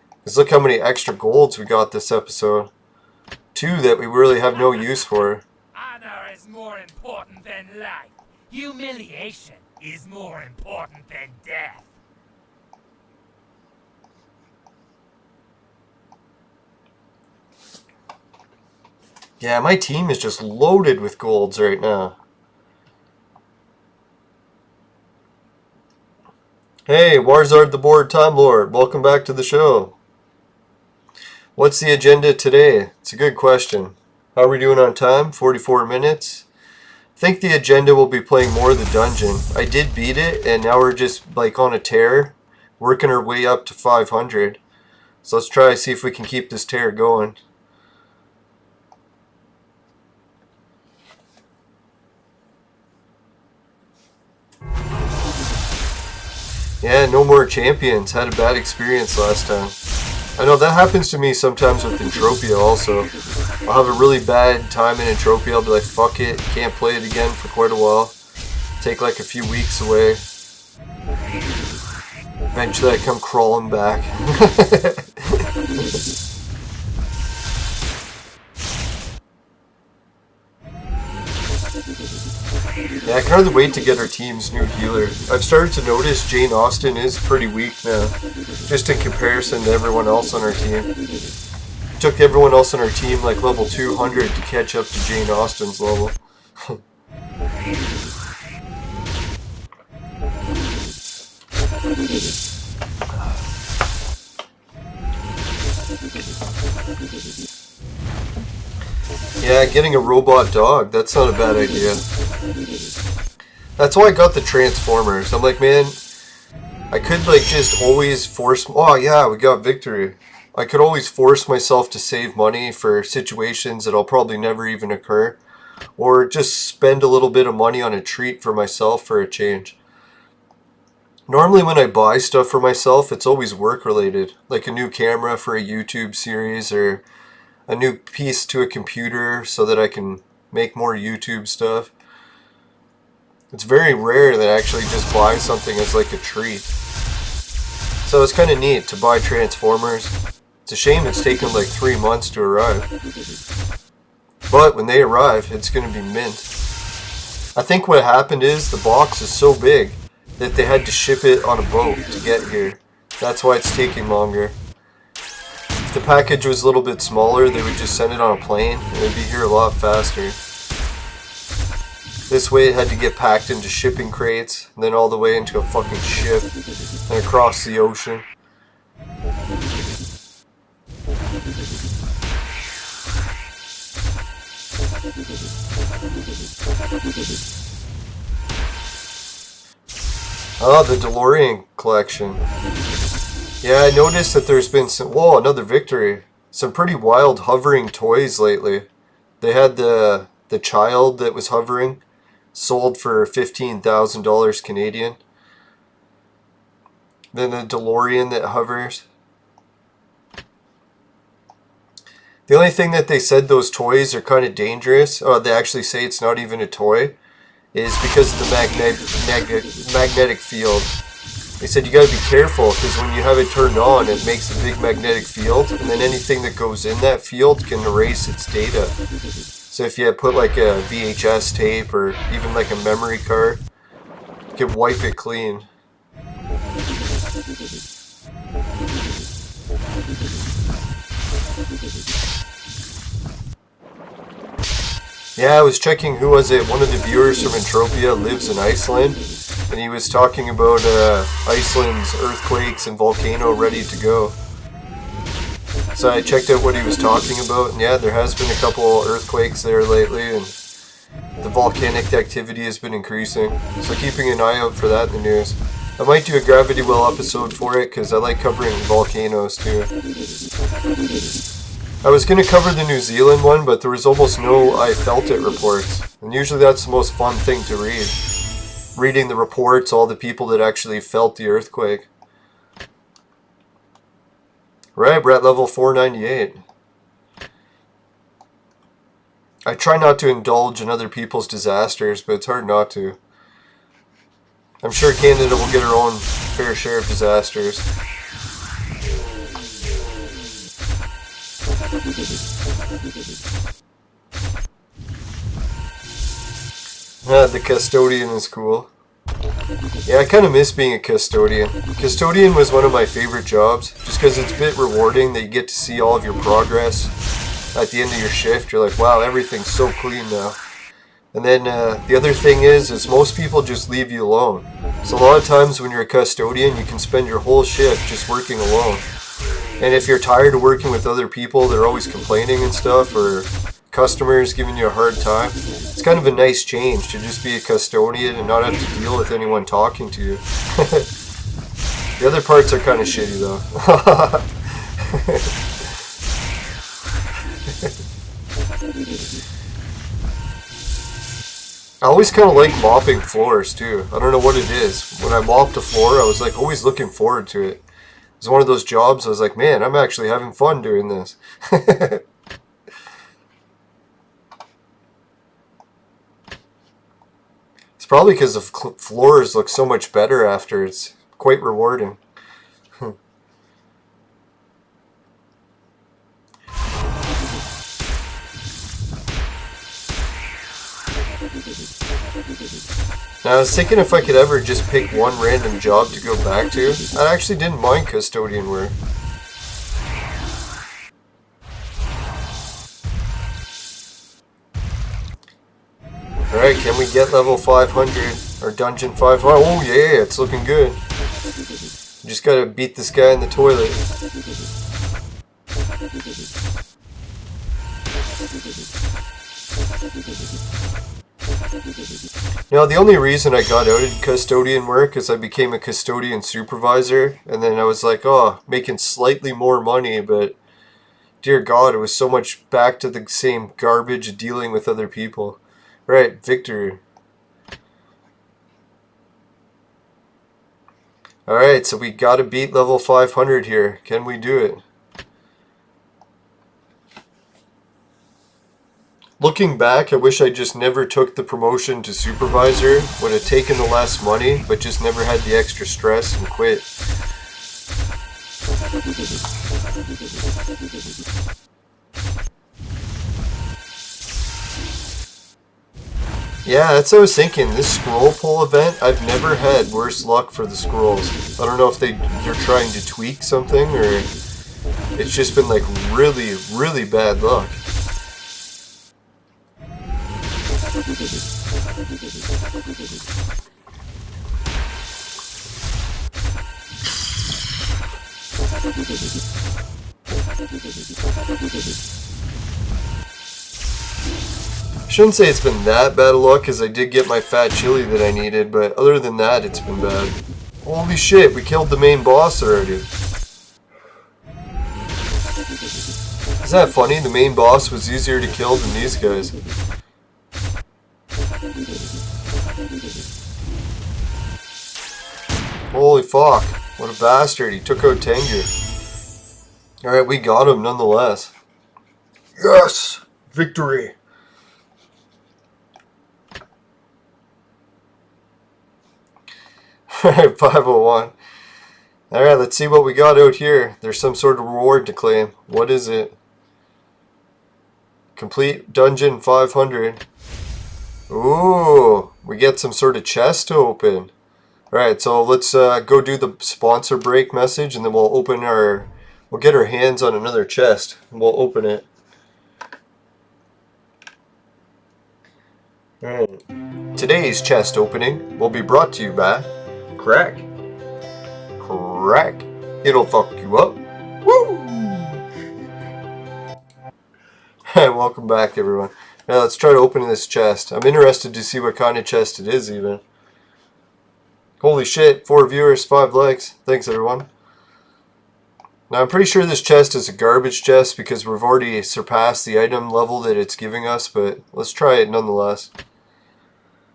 Because look how many extra golds we got this episode. 2 that we really have no use for. Honor is more important than life. Humiliation is more important than death. Yeah, my team is just loaded with golds right now. Hey, Warzard the Board Time Lord, welcome back to the show. What's the agenda today? It's a good question. How are we doing on time? 44 minutes. I think the agenda will be playing more of the dungeon. I did beat it, and now we're just like on a tear, working our way up to 500. So let's try to see if we can keep this tear going. Yeah, no more champions. Had a bad experience last time. I know that happens to me sometimes with Entropia also. I'll have a really bad time in Entropia. I'll be like, fuck it, can't play it again for quite a while. Take like a few weeks away. Eventually I come crawling back. Yeah, I can hardly wait to get our team's new healer. I've started to notice Jane Austen is pretty weak now, just in comparison to everyone else on our team. It took everyone else on our team like level 200 to catch up to Jane Austen's level. Yeah, getting a robot dog, that's not a bad idea. That's why I got the Transformers. I'm like, man, I could like just always force... Oh yeah, we got victory. I could always force myself to save money for situations that'll probably never even occur. Or just spend a little bit of money on a treat for myself for a change. Normally when I buy stuff for myself, it's always work related. Like a new camera for a YouTube series or a new piece to a computer so that I can make more YouTube stuff. It's very rare that I actually just buy something as like a treat. So it's kind of neat to buy Transformers. It's a shame it's taken like 3 months to arrive. But when they arrive, it's going to be mint. I think what happened is the box is so big that they had to ship it on a boat to get here. That's why it's taking longer. If the package was a little bit smaller, they would just send it on a plane and it'd be here a lot faster. This way it had to get packed into shipping crates, and then all the way into a fucking ship, and across the ocean. Oh, the DeLorean collection. Yeah, I noticed that there's been some... Whoa, another victory. Some pretty wild hovering toys lately. They had the child that was hovering, sold for $15,000 Canadian. Then the DeLorean that hovers. The only thing that they said those toys are kind of dangerous, they actually say it's not even a toy, is because of the magnetic field. They said you gotta be careful because when you have it turned on, it makes a big magnetic field, and then anything that goes in that field can erase its data. So if you put like a VHS tape or even like a memory card, you can wipe it clean. Yeah, I was checking, who was it? One of the viewers from Entropia lives in Iceland, and he was talking about Iceland's earthquakes and volcano ready to go. So I checked out what he was talking about, and yeah, there has been a couple earthquakes there lately, and the volcanic activity has been increasing. So keeping an eye out for that in the news. I might do a Gravity Well episode for it, because I like covering volcanoes too. I was going to cover the New Zealand one, but there was almost no I felt it reports. And usually that's the most fun thing to read. Reading the reports, all the people that actually felt the earthquake. Right, we're at level 498. I try not to indulge in other people's disasters, but it's hard not to. I'm sure Canada will get her own fair share of disasters. The custodian is cool. Yeah, I kind of miss being a custodian. Custodian was one of my favorite jobs, just because it's a bit rewarding that you get to see all of your progress at the end of your shift. You're like, wow, everything's so clean now. And then the other thing is most people just leave you alone. So a lot of times when you're a custodian, you can spend your whole shift just working alone. And if you're tired of working with other people, they're always complaining and stuff, or customers giving you a hard time, it's kind of a nice change to just be a custodian and not have to deal with anyone talking to you. The other parts are kind of shitty though. I always kind of like mopping floors too. I don't know what it is. When I mopped a floor, I was like always looking forward to it. It's one of those jobs I was like, man, I'm actually having fun doing this. It's probably because the floors look so much better after. It's quite rewarding. Now I was thinking if I could ever just pick one random job to go back to. I actually didn't mind custodian work. Alright, can we get level 500? Or dungeon 500? Oh yeah, it's looking good. You just gotta beat this guy in the toilet. Now, the only reason I got out of custodian work is I became a custodian supervisor, and then I was like, oh, making slightly more money, but dear God, it was so much back to the same garbage dealing with other people. Right, victory. Alright, so we gotta beat level 500 here. Can we do it? Looking back, I wish I just never took the promotion to supervisor. Would have taken the less money, but just never had the extra stress and quit. Yeah, that's what I was thinking. This scroll pull event, I've never had worse luck for the scrolls. I don't know if they're trying to tweak something, or it's just been like really, really bad luck. I shouldn't say it's been that bad of luck, because I did get my fat chili that I needed, but other than that, it's been bad. Holy shit, we killed the main boss already. Isn't that funny? The main boss was easier to kill than these guys. Holy fuck, what a bastard, he took out Tengu. Alright, we got him nonetheless. Yes! Victory! Alright, 501. Alright, let's see what we got out here. There's some sort of reward to claim. What is it? Complete dungeon 500. Ooh, we get some sort of chest to open. Alright, so let's go do the sponsor break message, and then we'll get our hands on another chest, and we'll open it. Alright. Today's chest opening will be brought to you by Crack. Crack. It'll fuck you up. Woo! Welcome back, everyone. Now let's try to open this chest. I'm interested to see what kind of chest it is, even. Holy shit, 4 viewers, 5 likes. Thanks, everyone. Now, I'm pretty sure this chest is a garbage chest because we've already surpassed the item level that it's giving us, but let's try it nonetheless.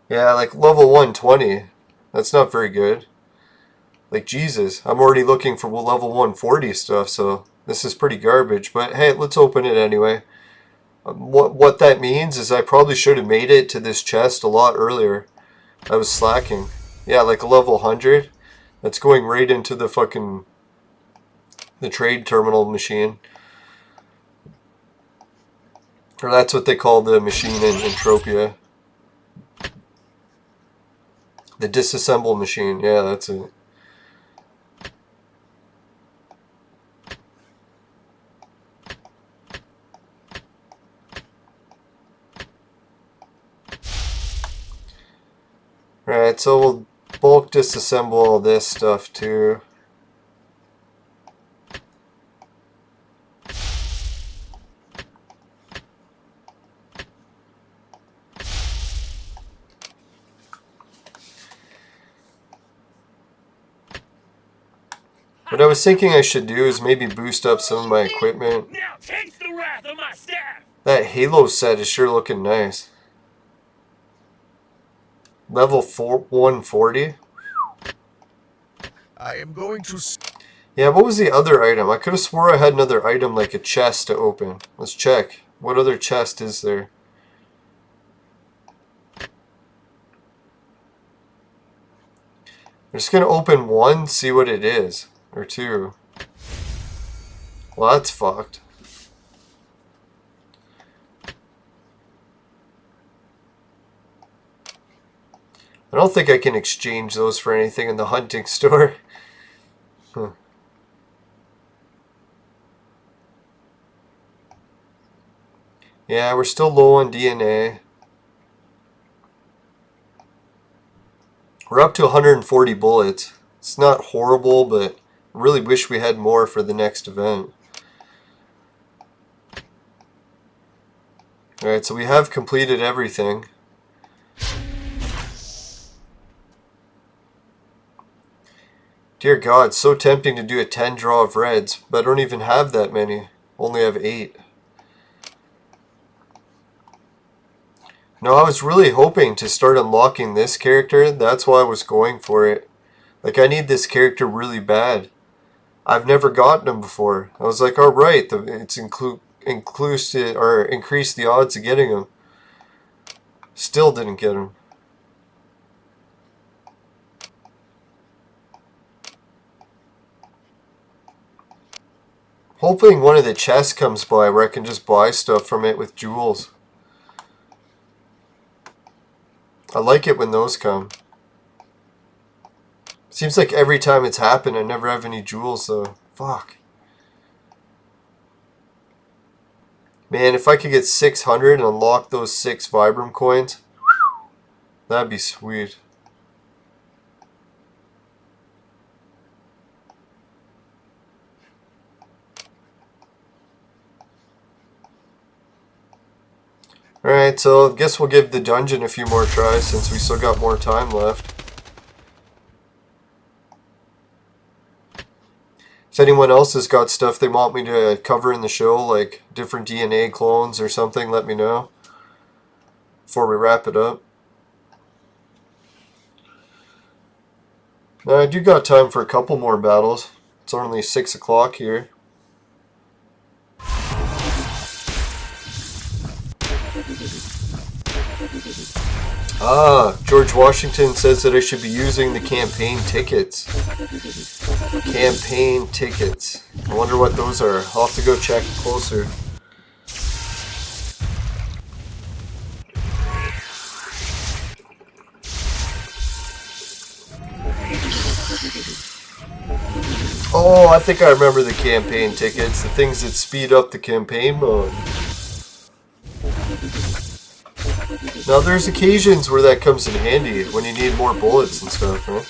Yeah, like level 120. That's not very good. Like, Jesus, I'm already looking for level 140 stuff, so this is pretty garbage. But hey, let's open it anyway. What that means is I probably should have made it to this chest a lot earlier. I was slacking. Yeah, like a level 100. That's going right into the fucking the trade terminal machine. Or that's what they call the machine in Entropia. The disassemble machine. Yeah, that's it. Right, so we'll bulk disassemble all this stuff too. What I was thinking I should do is maybe boost up some of my equipment. Now taste the wrath of my staff. That Halo set is sure looking nice. Level 140. I am going to... Yeah, what was the other item? I could have swore I had another item like a chest to open. Let's check. What other chest is there? I'm just going to open one, see what it is. Or two. Well, that's fucked. I don't think I can exchange those for anything in the hunting store. Huh. Yeah, we're still low on DNA. We're up to 140 bullets. It's not horrible, but I really wish we had more for the next event. Alright, so we have completed everything. Dear God, so tempting to do a 10 draw of reds, but I don't even have that many. Only have 8. No, I was really hoping to start unlocking this character. That's why I was going for it. Like, I need this character really bad. I've never gotten him before. I was like, alright, it's increased the odds of getting him. Still didn't get him. Hoping one of the chests comes by where I can just buy stuff from it with jewels. I like it when those come. Seems like every time it's happened, I never have any jewels though. Fuck. Man, if I could get 600 and unlock those 6 Vibram coins, that'd be sweet. Alright, so I guess we'll give the dungeon a few more tries since we still got more time left. If anyone else has got stuff they want me to cover in the show, like different DNA clones or something, let me know before we wrap it up. Now, I do got time for a couple more battles. It's only 6 o'clock here. Ah, George Washington says that I should be using the campaign tickets. Campaign tickets. I wonder what those are. I'll have to go check closer. Oh, I think I remember the campaign tickets. The things that speed up the campaign mode. Now there's occasions where that comes in handy when you need more bullets and stuff, right?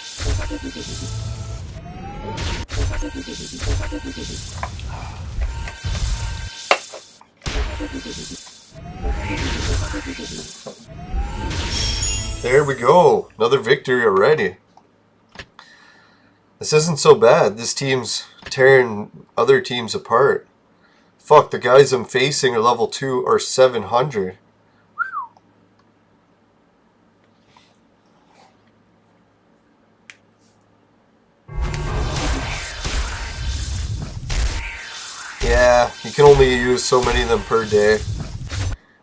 There we go. Another victory already. This isn't so bad. This team's tearing other teams apart. Fuck, the guys I'm facing are level 2 or 700. Yeah, you can only use so many of them per day.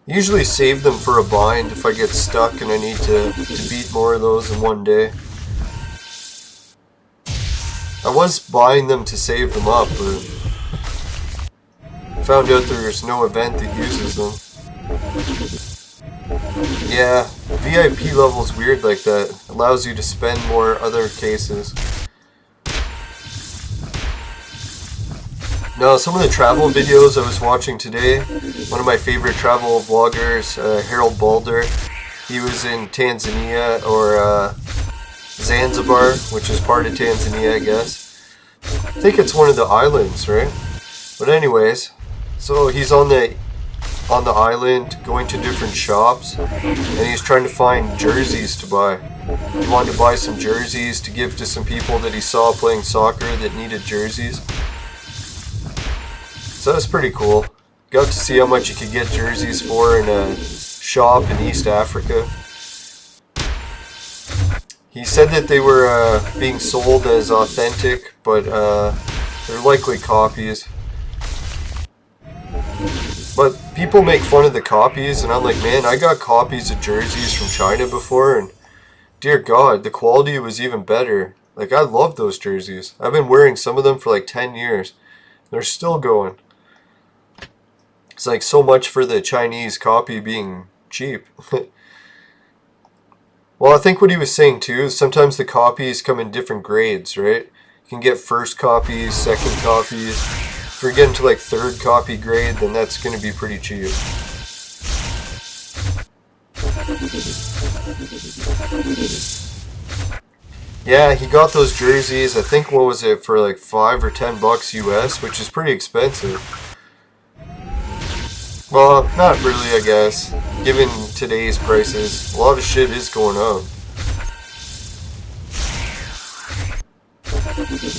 Usually save them for a bind if I get stuck and I need to beat more of those in one day. I was buying them to save them up, but found out there's no event that uses them. Yeah, VIP level's weird like that. Allows you to spend more other cases. No, some of the travel videos I was watching today, one of my favorite travel vloggers, Harold Balder, he was in Tanzania, or Zanzibar, which is part of Tanzania, I guess. I think it's one of the islands, right? But anyways, so he's on the island, going to different shops, and he's trying to find jerseys to buy. He wanted to buy some jerseys to give to some people that he saw playing soccer that needed jerseys. So that's pretty cool. Got to see how much you could get jerseys for in a shop in East Africa. He said that they were being sold as authentic, but they're likely copies. But people make fun of the copies, and I'm like, man, I got copies of jerseys from China before, and dear God, the quality was even better. Like, I love those jerseys. I've been wearing some of them for like 10 years. They're still going. It's like so much for the Chinese copy being cheap. Well, I think what he was saying too is sometimes the copies come in different grades, right? You can get first copies, second copies. If you're getting to like third copy grade, then that's going to be pretty cheap. Yeah, he got those jerseys, I think, what was it, for like $5 or $10 US, which is pretty expensive. Well, not really, I guess. Given today's prices, a lot of shit is going up.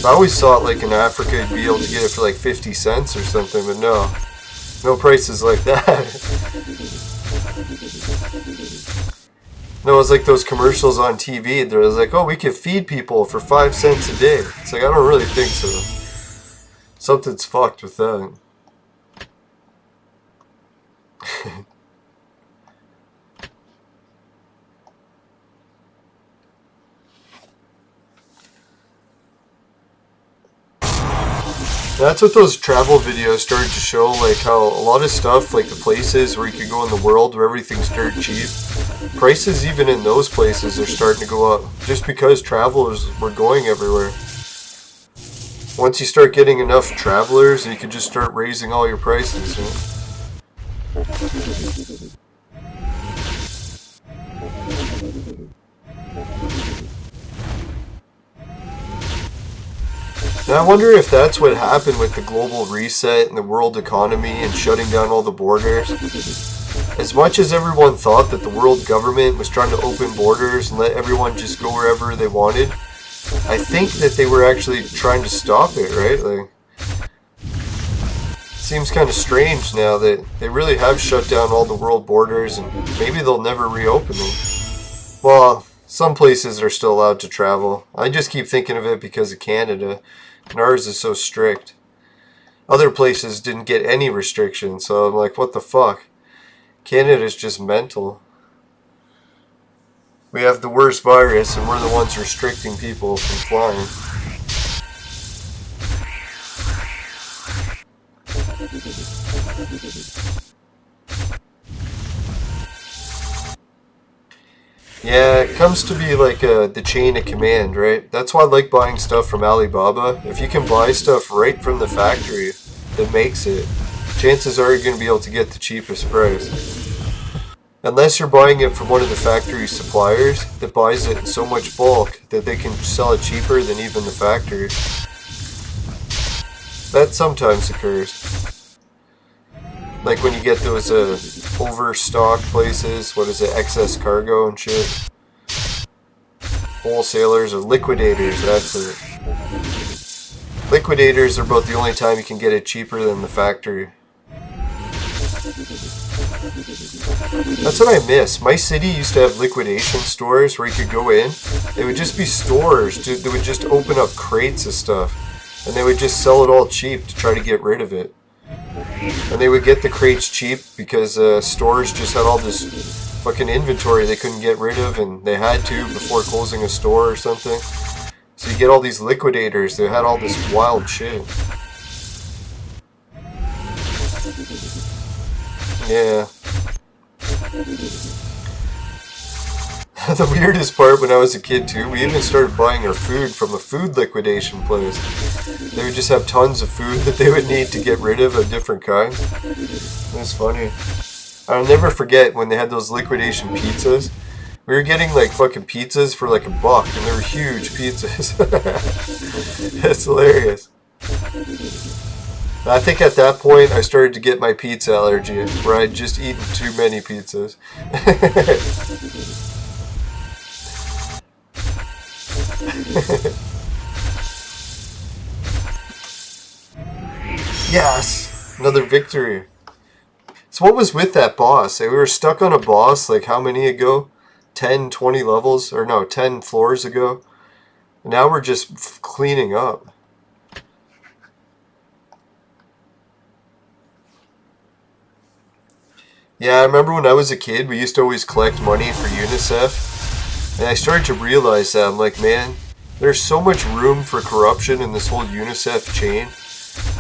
I always thought like in Africa you'd be able to get it for like 50 cents or something, but no. No prices like that. No, it's like those commercials on TV. They're like, oh, we could feed people for 5 cents a day. It's like, I don't really think so. Something's fucked with that. That's what those travel videos started to show, like how a lot of stuff, like the places where you can go in the world where everything's dirt cheap, prices even in those places are starting to go up, just because travelers were going everywhere. Once you start getting enough travelers, you can just start raising all your prices, right? Now I wonder if that's what happened with the global reset and the world economy and shutting down all the borders. As much as everyone thought that the world government was trying to open borders and let everyone just go wherever they wanted, I think that they were actually trying to stop it, right? Like, it seems kind of strange now that they really have shut down all the world borders and maybe they'll never reopen them. Well, some places are still allowed to travel. I just keep thinking of it because of Canada. And ours is so strict. Other places didn't get any restrictions, so I'm like, what the fuck? Canada's just mental. We have the worst virus, and we're the ones restricting people from flying. Yeah, it comes to be like the chain of command, right? That's why I like buying stuff from Alibaba. If you can buy stuff right from the factory that makes it, chances are you're going to be able to get the cheapest price. Unless you're buying it from one of the factory suppliers that buys it in so much bulk that they can sell it cheaper than even the factory. That sometimes occurs. Like when you get those overstock places, what is it, excess cargo and shit. Wholesalers or liquidators, that's it. Liquidators are about the only time you can get it cheaper than the factory. That's what I miss. My city used to have liquidation stores where you could go in. They would just be stores. They would just open up crates of stuff. And they would just sell it all cheap to try to get rid of it. And they would get the crates cheap because stores just had all this fucking inventory they couldn't get rid of, and they had to before closing a store or something. So you get all these liquidators that had all this wild shit. Yeah. The weirdest part when I was a kid too, we even started buying our food from a food liquidation place. They would just have tons of food that they would need to get rid of different kinds. It was funny. I'll never forget when they had those liquidation pizzas. We were getting like fucking pizzas for like $1, and they were huge pizzas. That's hilarious. I think at that point I started to get my pizza allergy, where I'd just eaten too many pizzas. Yes! Another victory. So what was with that boss? We were stuck on a boss like how many ago? 10, 20 levels? Or no, 10 floors ago? And now we're just cleaning up. Yeah, I remember when I was a kid, we used to always collect money for UNICEF. And I started to realize that, I'm like, man, there's so much room for corruption in this whole UNICEF chain.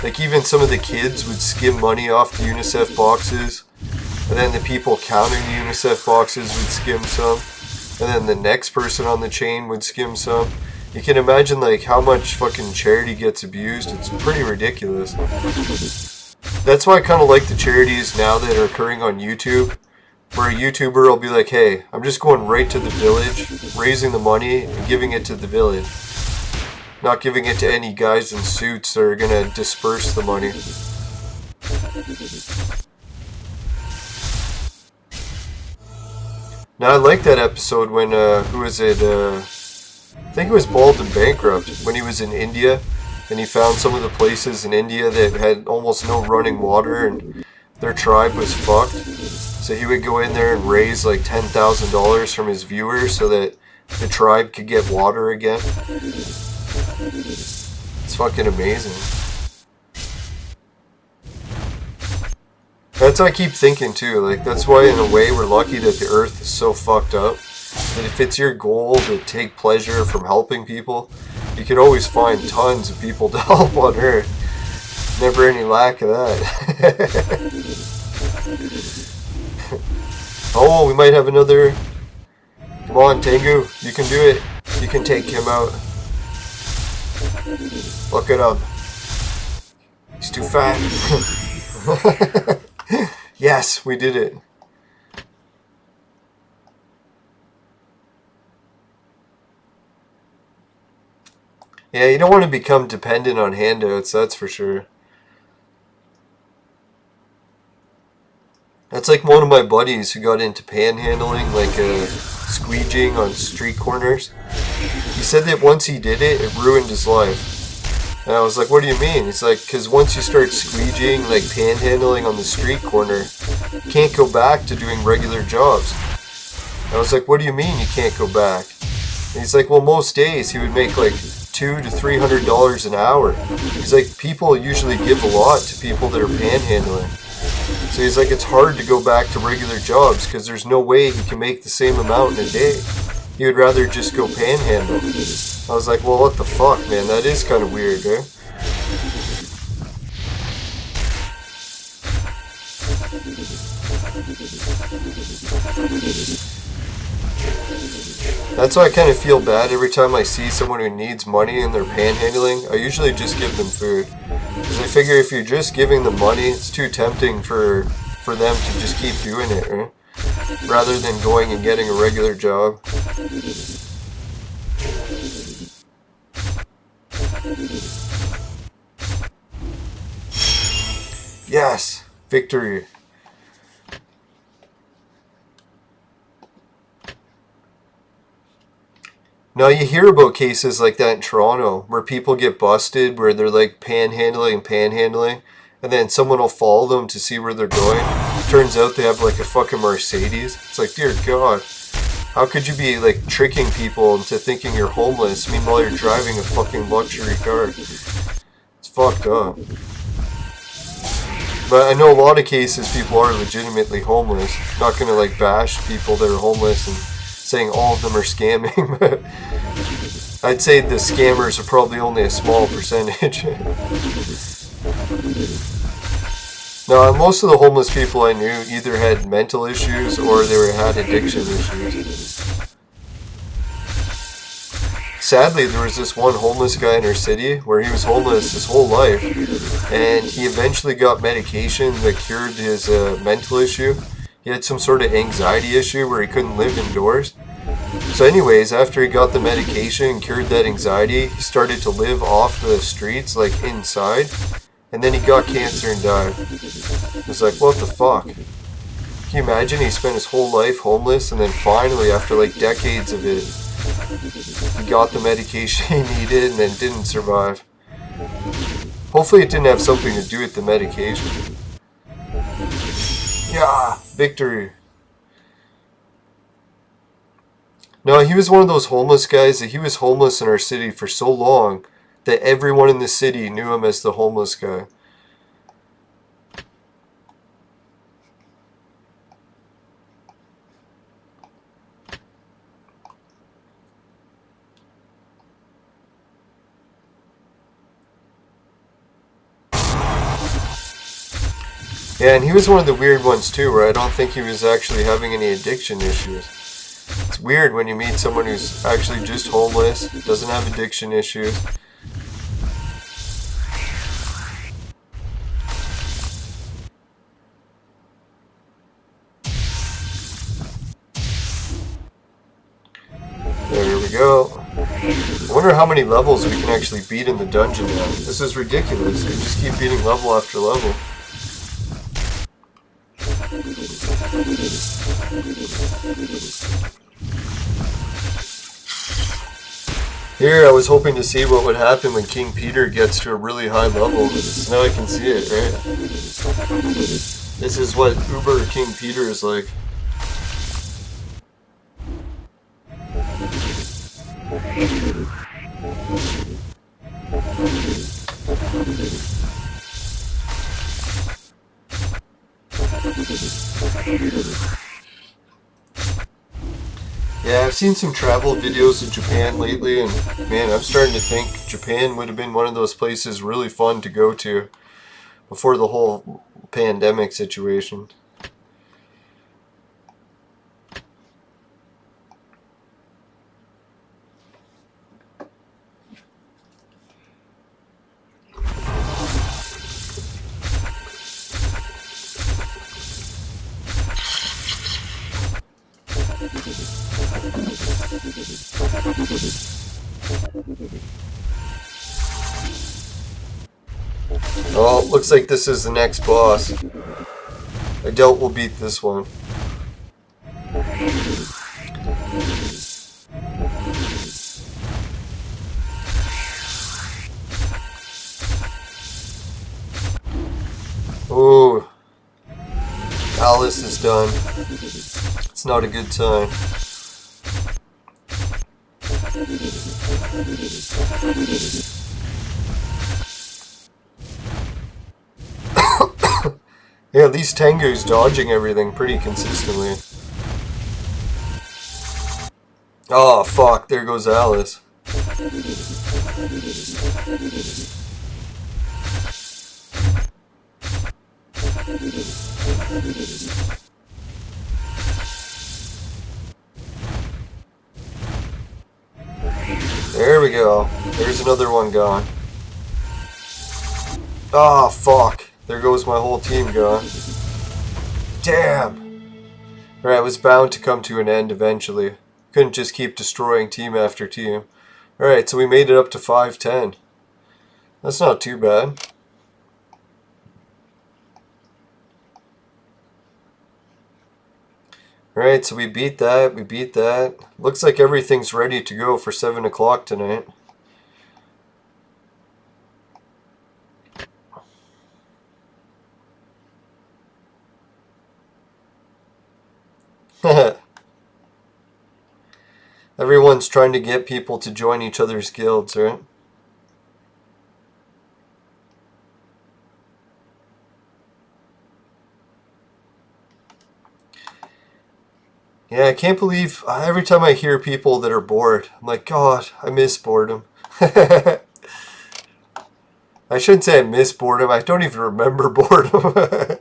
Like, even some of the kids would skim money off the UNICEF boxes. And then the people counting the UNICEF boxes would skim some. And then the next person on the chain would skim some. You can imagine, like, how much fucking charity gets abused. It's pretty ridiculous. That's why I kind of like the charities now that are occurring on YouTube, where a YouTuber will be like, hey, I'm just going right to the village, raising the money and giving it to the village. Not giving it to any guys in suits that are gonna disperse the money. Now I like that episode when, who was it, I think it was Bald and Bankrupt, when he was in India and he found some of the places in India that had almost no running water and their tribe was fucked. So he would go in there and raise like $10,000 from his viewers so that the tribe could get water again. It's fucking amazing. That's what I keep thinking too, like that's why in a way we're lucky that the earth is so fucked up. That if it's your goal to take pleasure from helping people, you can always find tons of people to help on earth. Never any lack of that. Oh, we might have another. Come on, Tengu, you can do it. You can take him out. Look at him. He's too fat. Yes, we did it. Yeah, you don't want to become dependent on handouts, that's for sure. That's like one of my buddies who got into panhandling, like squeegeeing on street corners. He said that once he did it, it ruined his life. And I was like, what do you mean? He's like, because once you start squeegeeing, like panhandling on the street corner, you can't go back to doing regular jobs. I was like, what do you mean you can't go back? And he's like, well, most days he would make like $200 to $300 an hour. He's like, people usually give a lot to people that are panhandling. So he's like, it's hard to go back to regular jobs because there's no way he can make the same amount in a day. He would rather just go panhandle. I was like, well, what the fuck, man? That is kind of weird, eh? That's why I kind of feel bad every time I see someone who needs money and they're panhandling. I usually just give them food. Because I figure if you're just giving them money, it's too tempting for them to just keep doing it, right? Rather than going and getting a regular job. Yes! Victory! Now you hear about cases like that in Toronto where people get busted where they're like panhandling and then someone will follow them to see where they're going. Turns out they have like a fucking Mercedes. It's like, dear God, how could you be like tricking people into thinking you're homeless meanwhile you're driving a fucking luxury car? It's fucked up. But I know a lot of cases people are legitimately homeless. Not gonna like bash people that are homeless and saying all of them are scamming, but I'd say the scammers are probably only a small percentage. Now, most of the homeless people I knew either had mental issues or they had addiction issues. Sadly, there was this one homeless guy in our city where he was homeless his whole life, and he eventually got medication that cured his mental issue. He had some sort of anxiety issue where he couldn't live indoors. So anyways, after he got the medication and cured that anxiety, he started to live off the streets, like inside. And then he got cancer and died. It was like, what the fuck? Can you imagine he spent his whole life homeless and then finally, after like decades of it, he got the medication he needed and then didn't survive. Hopefully it didn't have something to do with the medication. Yeah, victory. No, he was one of those homeless guys that he was homeless in our city for so long that everyone in the city knew him as the homeless guy. Yeah, and he was one of the weird ones too, where I don't think he was actually having any addiction issues. It's weird when you meet someone who's actually just homeless, doesn't have addiction issues. go. I wonder how many levels we can actually beat in the dungeon now. This is ridiculous. We just keep beating level after level. Here, I was hoping to see what would happen when King Peter gets to a really high level. So now I can see it, right? This is what Uber King Peter is like. Yeah, I've seen some travel videos of Japan lately, and man, I'm starting to think Japan would have been one of those places really fun to go to before the whole pandemic situation. Oh, looks like this is the next boss. I doubt we'll beat this one. Oh, Alice is done. It's not a good time. Yeah, at least Tengu's dodging everything pretty consistently. Oh, fuck. There goes Alice. There we go. There's another one gone. Oh, fuck. There goes my whole team gone. Damn! Alright, it was bound to come to an end eventually. Couldn't just keep destroying team after team. Alright, so we made it up to 5-10. That's not too bad. Alright, so we beat that, we beat that. Looks like everything's ready to go for 7 o'clock tonight. Everyone's trying to get people to join each other's guilds, right? Yeah, I can't believe every time I hear people that are bored, I'm like, God, I miss boredom. I shouldn't say I miss boredom. I don't even remember boredom.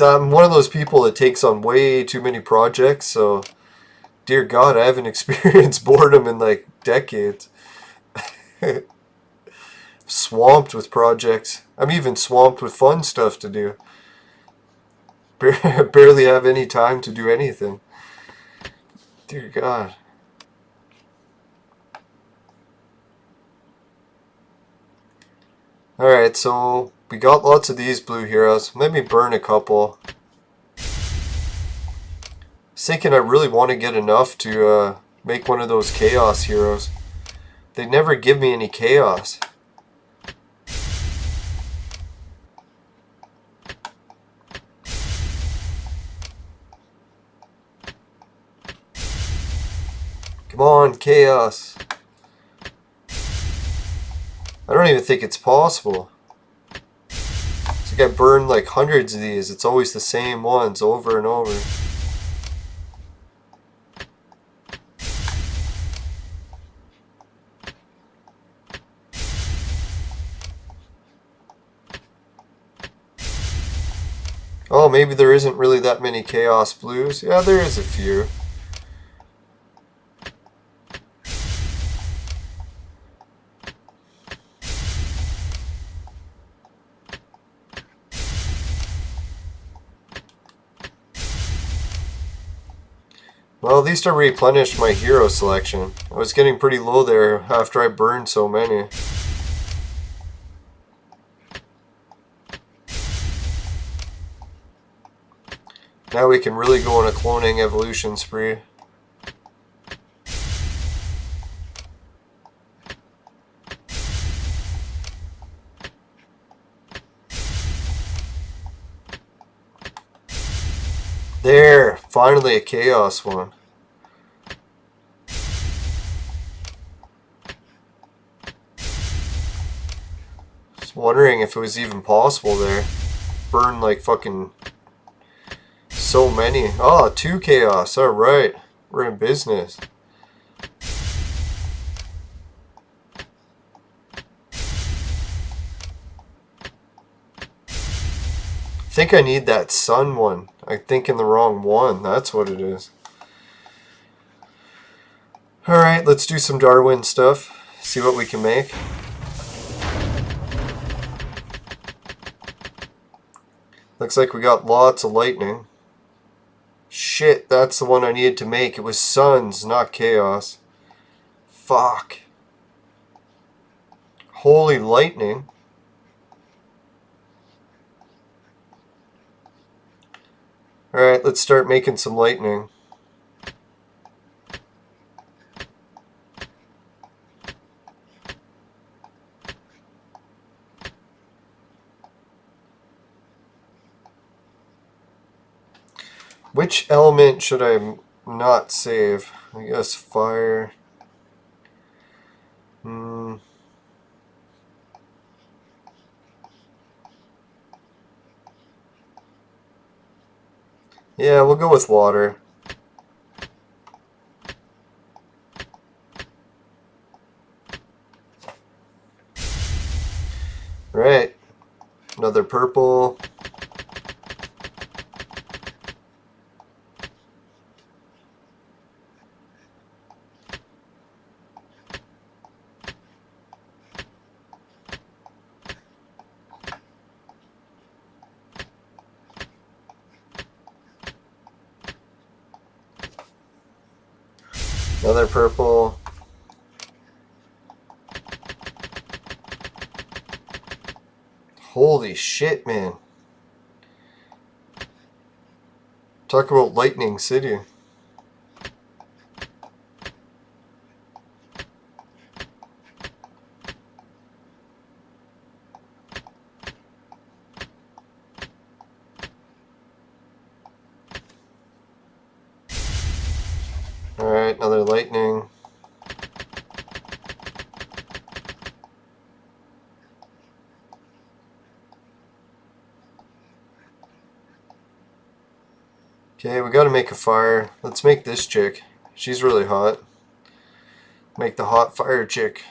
I'm one of those people that takes on way too many projects, so dear God, I haven't experienced boredom in like decades. Swamped with projects. I'm even swamped with fun stuff to do. Barely have any time to do anything. Dear God. Alright, so we got lots of these blue heroes. Let me burn a couple. I was thinking I really want to get enough to make one of those chaos heroes. They never give me any chaos. Come on, chaos. I don't even think it's possible. It's like I burned like hundreds of these. It's always the same ones over and over. Oh, maybe there isn't really that many chaos blues. Yeah, there is a few. Well, at least I replenished my hero selection. I was getting pretty low there after I burned so many. Now we can really go on a cloning evolution spree. There! Finally a chaos one. Just wondering if it was even possible there. Burn like fucking so many. Oh, 2 chaos. Alright. We're in business. I think I need that sun one. I'm thinking the wrong one. That's what it is. Alright, let's do some Darwin stuff. See what we can make. Looks like we got lots of lightning. Shit, that's the one I needed to make. It was suns, not chaos. Fuck. Holy lightning. Alright, let's start making some lightning. Which element should I not save? I guess fire. Yeah, we'll go with water. Right. Another purple. Another purple. Holy shit, man. Talk about Lightning City. Alright, another lightning. Okay, we gotta make a fire. Let's make this chick. She's really hot. Make the hot fire chick.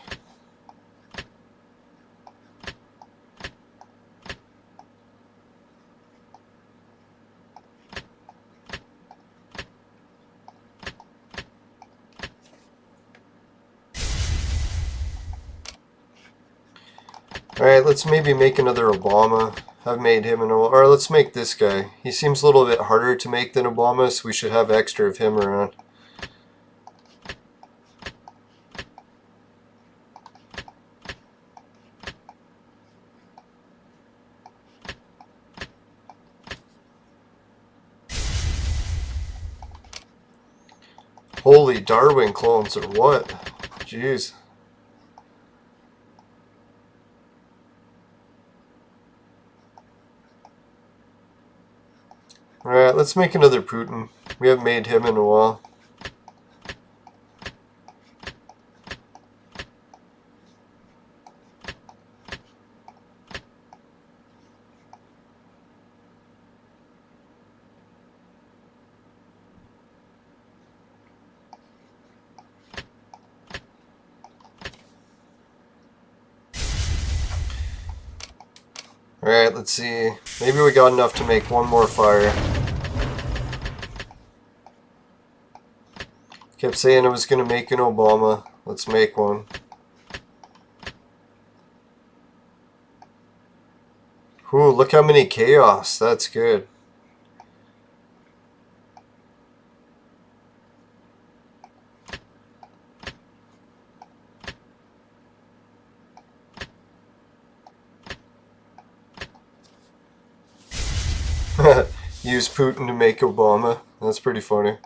Alright, let's maybe make another Obama. I've made him an Obama. Or let's make this guy. He seems a little bit harder to make than Obama, so we should have extra of him around. Holy Darwin clones or what? Jeez. Alright, let's make another Putin. We haven't made him in a while. Alright, let's see. Maybe we got enough to make one more fire. Kept saying I was going to make an Obama. Let's make one. Ooh, look how many chaos. That's good. Use Putin to make Obama. That's pretty funny.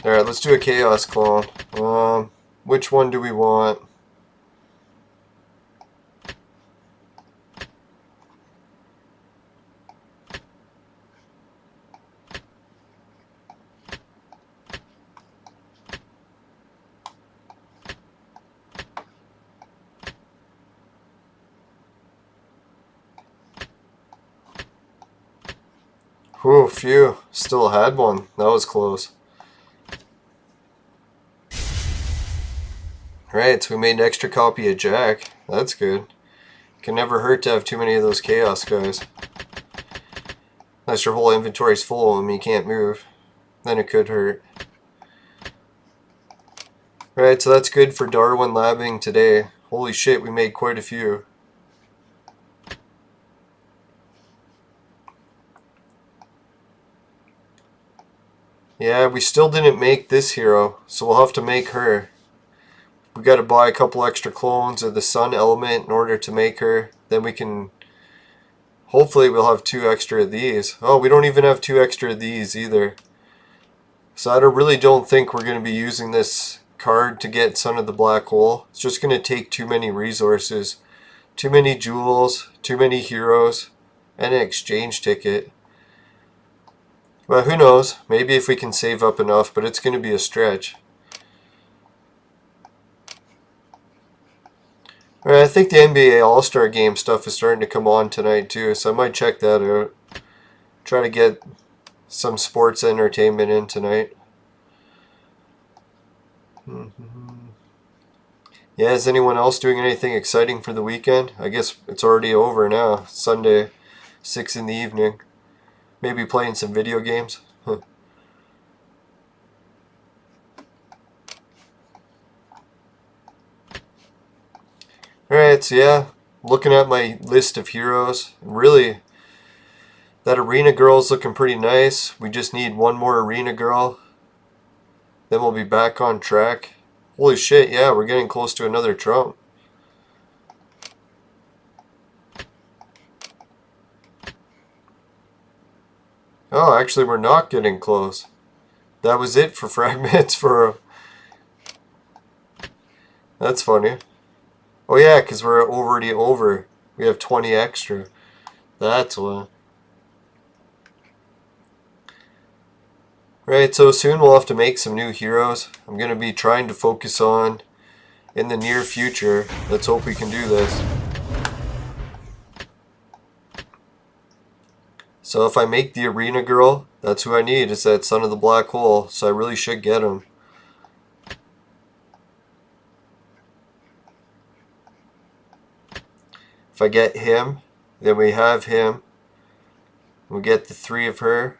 Alright, let's do a Chaos Clone. Which one do we want? Whew, phew. Still had one. That was close. Right, so we made an extra copy of Jack. That's good. Can never hurt to have too many of those Chaos guys. Unless your whole inventory's full and you can't move. Then it could hurt. Right, so that's good for Darwin labbing today. Holy shit, we made quite a few. Yeah, we still didn't make this hero, so we'll have to make her. We got to buy a couple extra clones of the sun element in order to make her. Then we can... Hopefully we'll have 2 extra of these. Oh, we don't even have 2 extra of these either. So I really don't think we're going to be using this card to get Son of the Black Hole. It's just going to take too many resources. Too many jewels, too many heroes, and an exchange ticket. Well, who knows? Maybe if we can save up enough, but it's going to be a stretch. Alright, I think the NBA All-Star Game stuff is starting to come on tonight too, so I might check that out. Try to get some sports entertainment in tonight. Yeah, is anyone else doing anything exciting for the weekend? I guess it's already over now. Sunday, 6 in the evening. Maybe playing some video games. Alright, so yeah, looking at my list of heroes. Really, that arena girl's looking pretty nice. We just need one more arena girl. Then we'll be back on track. Holy shit, yeah, we're getting close to another Trump. Oh, actually we're not getting close. That was it for fragments for... That's funny. Oh yeah, because we're already over. We have 20 extra. That's why. Right, so soon we'll have to make some new heroes. I'm going to be trying to focus on in the near future. Let's hope we can do this. So if I make the arena girl, that's who I need. It's that Son of the Black Hole. So I really should get him. If I get him, then we have him. We get the 3 of her.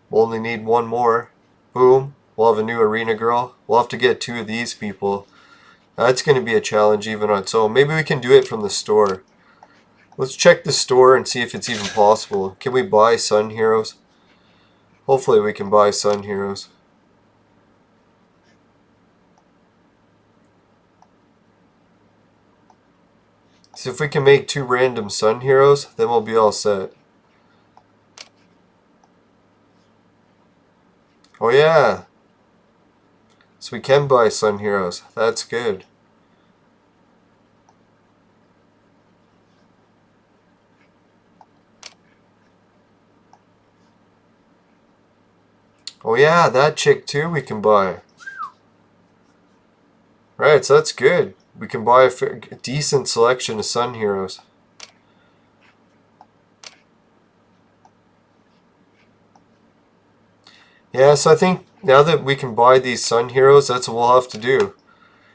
We'll only need 1 more. Boom. We'll have a new arena girl. We'll have to get 2 of these people. That's going to be a challenge even on its own. Maybe we can do it from the store. Let's check the store and see if it's even possible. Can we buy Sun Heroes? Hopefully we can buy Sun Heroes. So if we can make 2 random Sun Heroes, then we'll be all set. Oh yeah! So we can buy Sun Heroes. That's good. Oh yeah, that chick too we can buy. Right, so that's good. We can buy a decent selection of Sun Heroes. Yeah, so I think now that we can buy these Sun Heroes, that's what we'll have to do.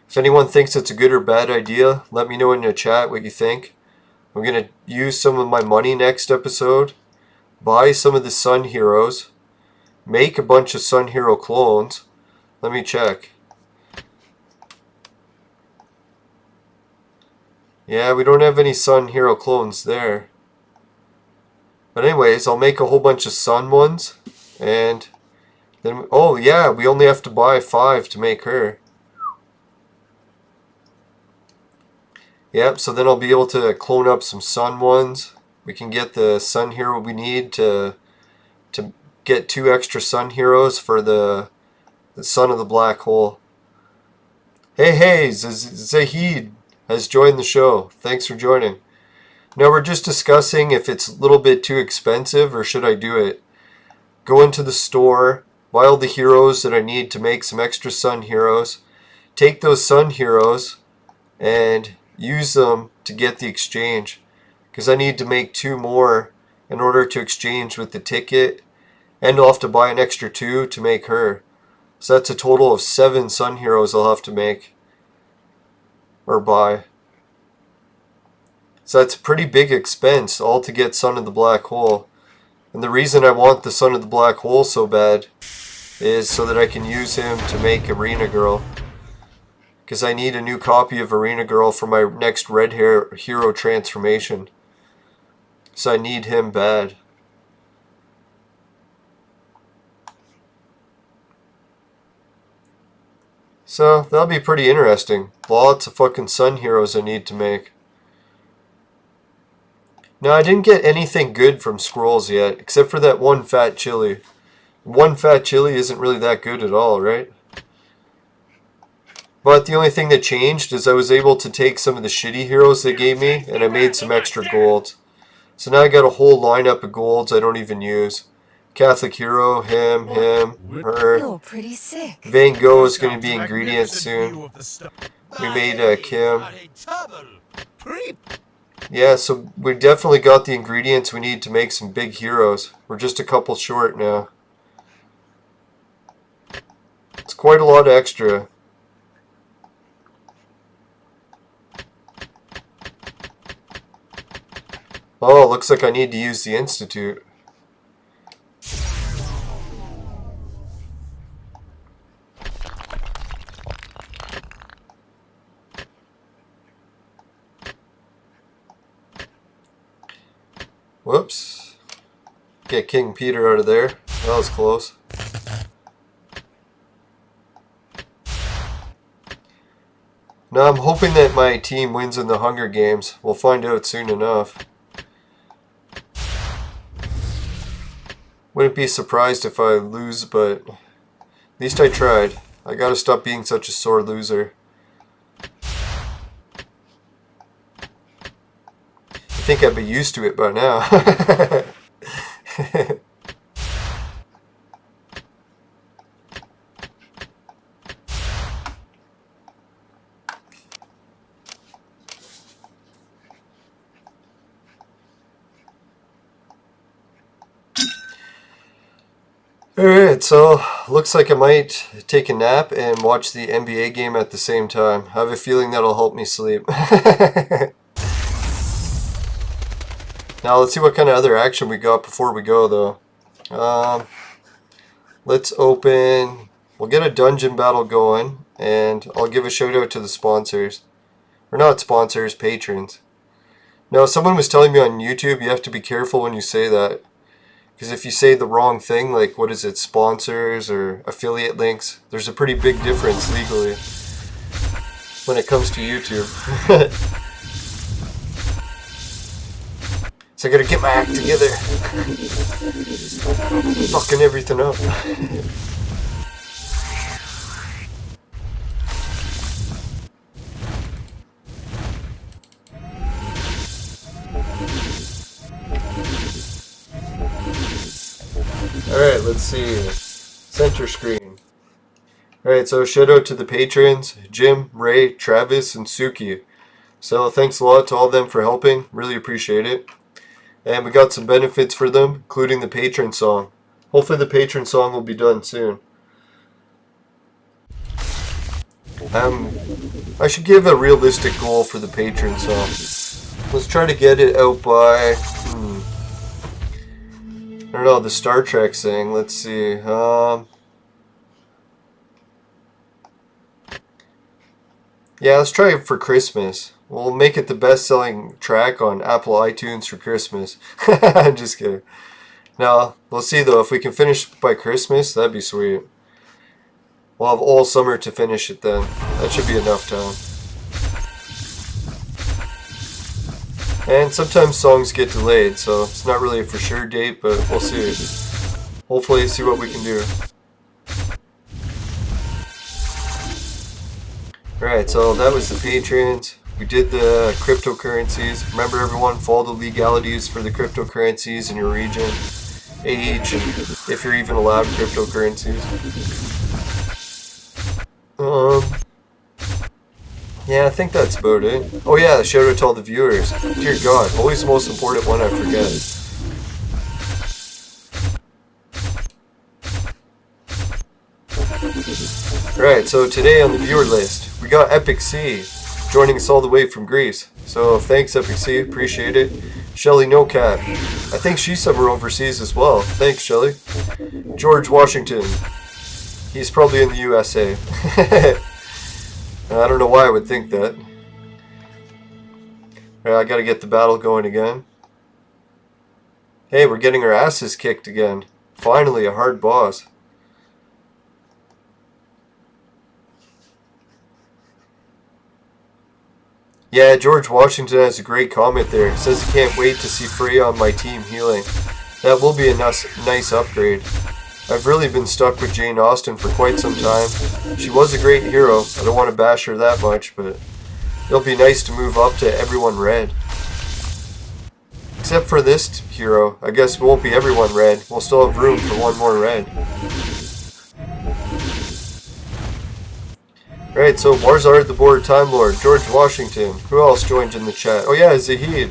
If anyone thinks it's a good or bad idea, let me know in the chat what you think. I'm going to use some of my money next episode, buy some of the Sun Heroes, make a bunch of Sun Hero clones. Let me check. Yeah, we don't have any Sun Hero clones there. But anyways, I'll make a whole bunch of Sun ones. And then, oh yeah, we only have to buy 5 to make her. Yep, so then I'll be able to clone up some Sun ones. we can get the sun hero we need to get 2 extra sun heroes for the son of the black hole. Hey, Zahid has joined the show. Thanks for joining. Now we're just discussing if it's a little bit too expensive or should I do it. Go into the store, buy all the heroes that I need to make some extra sun heroes, take those sun heroes and use them to get the exchange, because I need to make 2 more in order to exchange with the ticket, and I'll have to buy an extra 2 to make her. So that's a total of 7 sun heroes I'll have to make or buy. So that's a pretty big expense all to get Son of the Black Hole. And the reason I want the Son of the Black Hole so bad is so that I can use him to make Arena Girl. Because I need a new copy of Arena Girl for my next red hair hero transformation. So I need him bad. So that'll be pretty interesting. Lots of fucking sun heroes I need to make. Now I didn't get anything good from scrolls yet, except for that one fat chili. One fat chili isn't really that good at all, right? But the only thing that changed is I was able to take some of the shitty heroes they gave me, and I made some extra golds. So now I got a whole lineup of golds I don't even use. Catholic Hero, him, her. You're pretty sick. Van Gogh is going to be ingredient soon. We made Kim. Yeah, so we definitely got the ingredients we need to make some big heroes. We're just a couple short now. It's quite a lot of extra. Oh, looks like I need to use the Institute. Whoops. Get King Peter out of there. That was close. Now I'm hoping that my team wins in the Hunger Games. We'll find out soon enough. Wouldn't be surprised if I lose, but at least I tried. I gotta stop being such a sore loser. I think I'd be used to it by now. Alright, so looks like I might take a nap and watch the NBA game at the same time. I have a feeling that'll help me sleep. Now let's see what kind of other action we got before we go though. Let's open, we'll get a dungeon battle going, and I'll give a shout out to the sponsors. Or not sponsors, patrons. Now someone was telling me on YouTube you have to be careful when you say that. Because if you say the wrong thing, like what is it, sponsors or affiliate links, there's a pretty big difference legally when it comes to YouTube. So I gotta get my act together. Fucking everything up. Alright, let's see. Center screen. Alright, so shout out to the patrons, Jim, Ray, Travis, and Suki. So thanks a lot to all of them for helping. Really appreciate it. And we got some benefits for them, including the patron song. Hopefully the patron song will be done soon. I should give a realistic goal for the patron song. Let's try to get it out by... I don't know, the Star Trek thing. Let's see. Yeah, let's try it for Christmas. We'll make it the best-selling track on Apple iTunes for Christmas. I'm just kidding. Now, we'll see though. If we can finish by Christmas, that'd be sweet. We'll have all summer to finish it then. That should be enough time. And sometimes songs get delayed, so it's not really a for sure date, but we'll see. Hopefully see what we can do. Alright, so that was the patrons. We did the cryptocurrencies. Remember everyone, follow the legalities for the cryptocurrencies in your region. Age, and if you're even allowed cryptocurrencies. Yeah, I think that's about it. Oh yeah, shout out to all the viewers. Dear God, always the most important one I forget. Alright, so today on the viewer list, we got Epic C, joining us all the way from Greece. So thanks Epic C, appreciate it. Shelly No Cat, I think she's somewhere overseas as well. Thanks Shelly. George Washington, he's probably in the USA. I don't know why I would think that. Alright, I gotta get the battle going again. Hey, we're getting our asses kicked again. Finally, a hard boss. Yeah, George Washington has a great comment there. He says he can't wait to see Freya on my team healing. That will be a nice upgrade. I've really been stuck with Jane Austen for quite some time. She was a great hero. I don't want to bash her that much, but it'll be nice to move up to everyone red. Except for this hero. I guess it won't be everyone red. We'll still have room for one more red. Right, so Marzard the Board Time Lord, George Washington. Who else joined in the chat? Oh yeah, Zahid.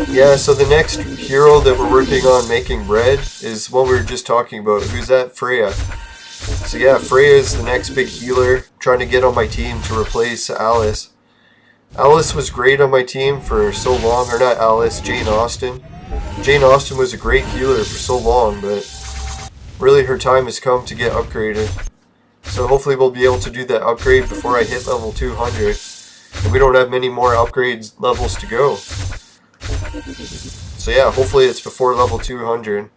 Yeah, so the next hero that we're working on making red is one we were just talking about. Who's that? Freya. So yeah, Freya is the next big healer. I'm trying to get on my team to replace Alice. Alice was great on my team for so long, or not Alice, Jane Austen. Jane Austen was a great healer for so long, but really her time has come to get upgraded. So hopefully we'll be able to do that upgrade before I hit level 200. And we don't have many more upgrades levels to go. So yeah, hopefully it's before level 200.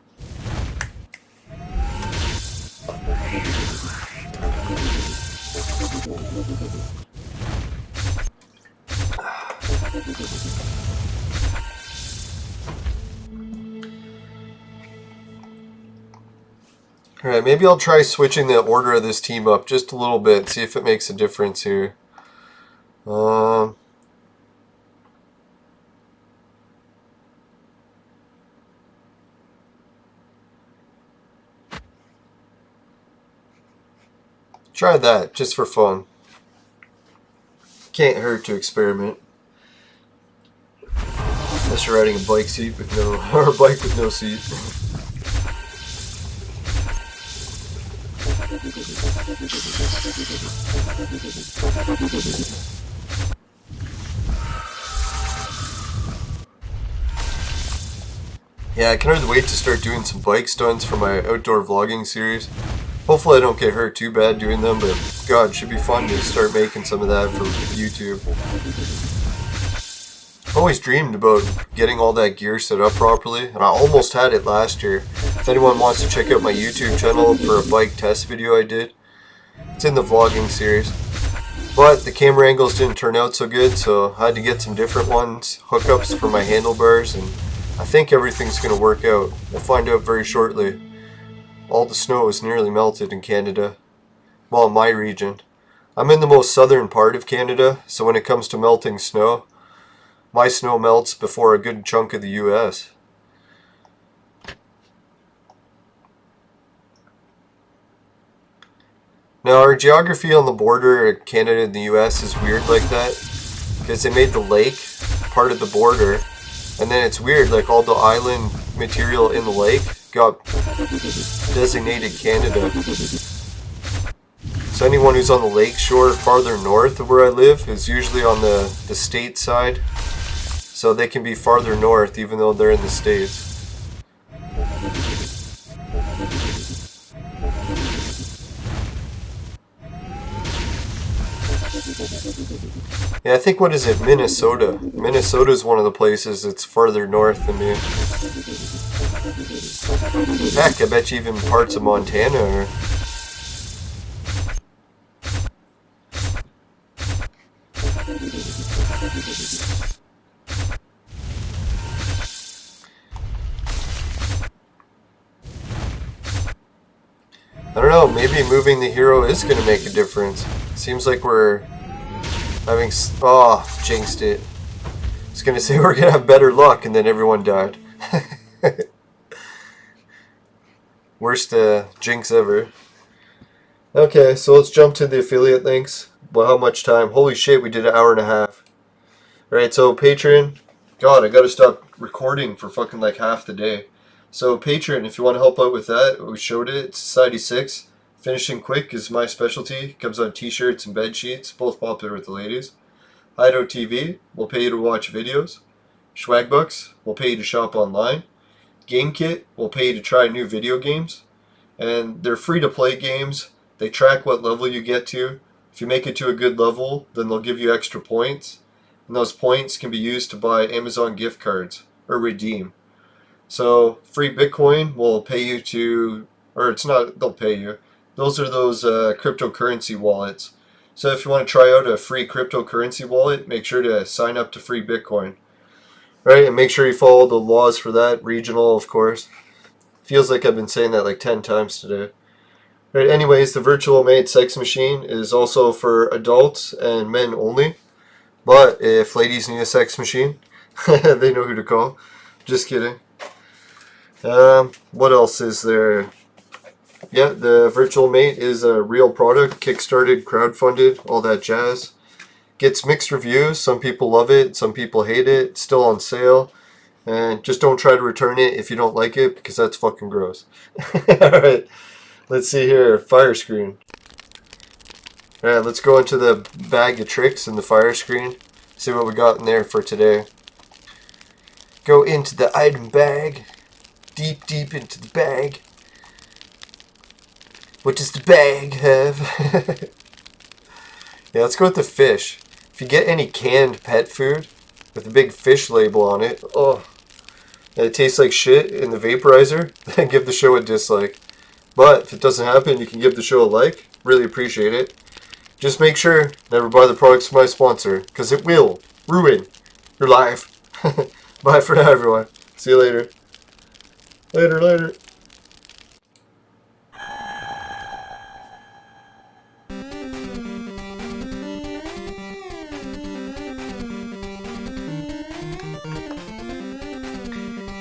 Alright, maybe I'll try switching the order of this team up just a little bit, see if it makes a difference here. Try that, just for fun. Can't hurt to experiment. Unless you're riding a bike seat with no, or a bike with no seat. Yeah, I can hardly wait to start doing some bike stunts for my outdoor vlogging series. Hopefully I don't get hurt too bad doing them, but God, it should be fun to start making some of that for YouTube. I've always dreamed about getting all that gear set up properly, and I almost had it last year. If anyone wants to check out my YouTube channel for a bike test video I did, it's in the vlogging series. But the camera angles didn't turn out so good, so I had to get some different ones, hookups for my handlebars, and I think everything's going to work out. We'll find out very shortly. All the snow is nearly melted in Canada. Well, in my region. I'm in the most southern part of Canada, so when it comes to melting snow, my snow melts before a good chunk of the US. Now, our geography on the border of Canada and the US is weird like that, because they made the lake part of the border, and then it's weird, like all the island material in the lake got designated Canada. So anyone who's on the lake shore farther north of where I live is usually on the state side, so they can be farther north even though they're in the States. Yeah, I think, what is it, Minnesota? Minnesota is one of the places that's farther north than me. Heck, I bet you even parts of Montana are. I don't know, maybe moving the hero is going to make a difference. Seems like we're having... Oh, jinxed it. I was going to say we're going to have better luck, and then everyone died. Worst jinx ever. Okay, so let's jump to the affiliate links. Well, how much time? Holy shit, we did an hour and a half. Alright, so Patreon. God, I gotta stop recording for fucking like half the day. So Patreon, if you want to help out with that, we showed it. It's Society 6. Finishing quick is my specialty. Comes on t-shirts and bed sheets, both popular with the ladies. Hideout TV will pay you to watch videos. Swagbucks will pay you to shop online. GameKit will pay you to try new video games. And they're free to play games. They track what level you get to. If you make it to a good level, then they'll give you extra points. And those points can be used to buy Amazon gift cards or redeem. So free Bitcoin will pay you to, or it's not, they'll pay you. Those are those cryptocurrency wallets. So if you want to try out a free cryptocurrency wallet, make sure to sign up to free Bitcoin. Right, and make sure you follow the laws for that. Regional, of course. Feels like I've been saying that like 10 times today. Right, anyways, the virtual maid sex machine is also for adults and men only. But if ladies need a sex machine, they know who to call. Just kidding. What else is there? Yeah, the virtual mate is a real product, kickstarted, crowdfunded, all that jazz. Gets mixed reviews. Some people love it, some people hate it. It's still on sale. And just don't try to return it if you don't like it, because that's fucking gross. Alright, let's see here. Fire screen. Alright, let's go into the bag of tricks in the fire screen. See what we got in there for today. Go into the item bag. Deep, deep into the bag. What does the bag have? Yeah, let's go with the fish. If you get any canned pet food with a big fish label on it, oh, and it tastes like shit in the vaporizer, then give the show a dislike. But if it doesn't happen, you can give the show a like. Really appreciate it. Just make sure never buy the products from my sponsor, because it will ruin your life. Bye for now, everyone. See you later. Later.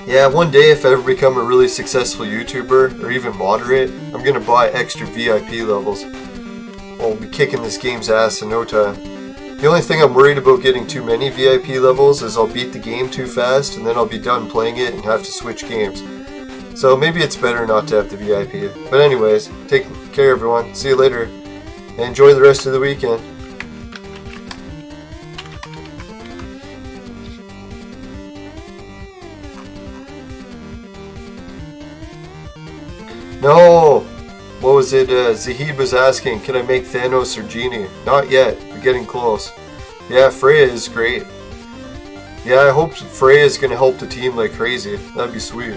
Yeah, one day if I ever become a really successful YouTuber, or even moderate, I'm gonna buy extra VIP levels. I'll be kicking this game's ass in no time. The only thing I'm worried about getting too many VIP levels is I'll beat the game too fast and then I'll be done playing it and have to switch games. So maybe it's better not to have the VIP. But anyways, take care everyone, see you later, and enjoy the rest of the weekend. No! What was it? Zahid was asking, can I make Thanos or Genie? Not yet. We're getting close. Yeah, Freya is great. Yeah, I hope Freya is going to help the team like crazy. That'd be sweet.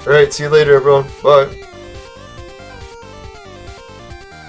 Alright, see you later everyone. Bye.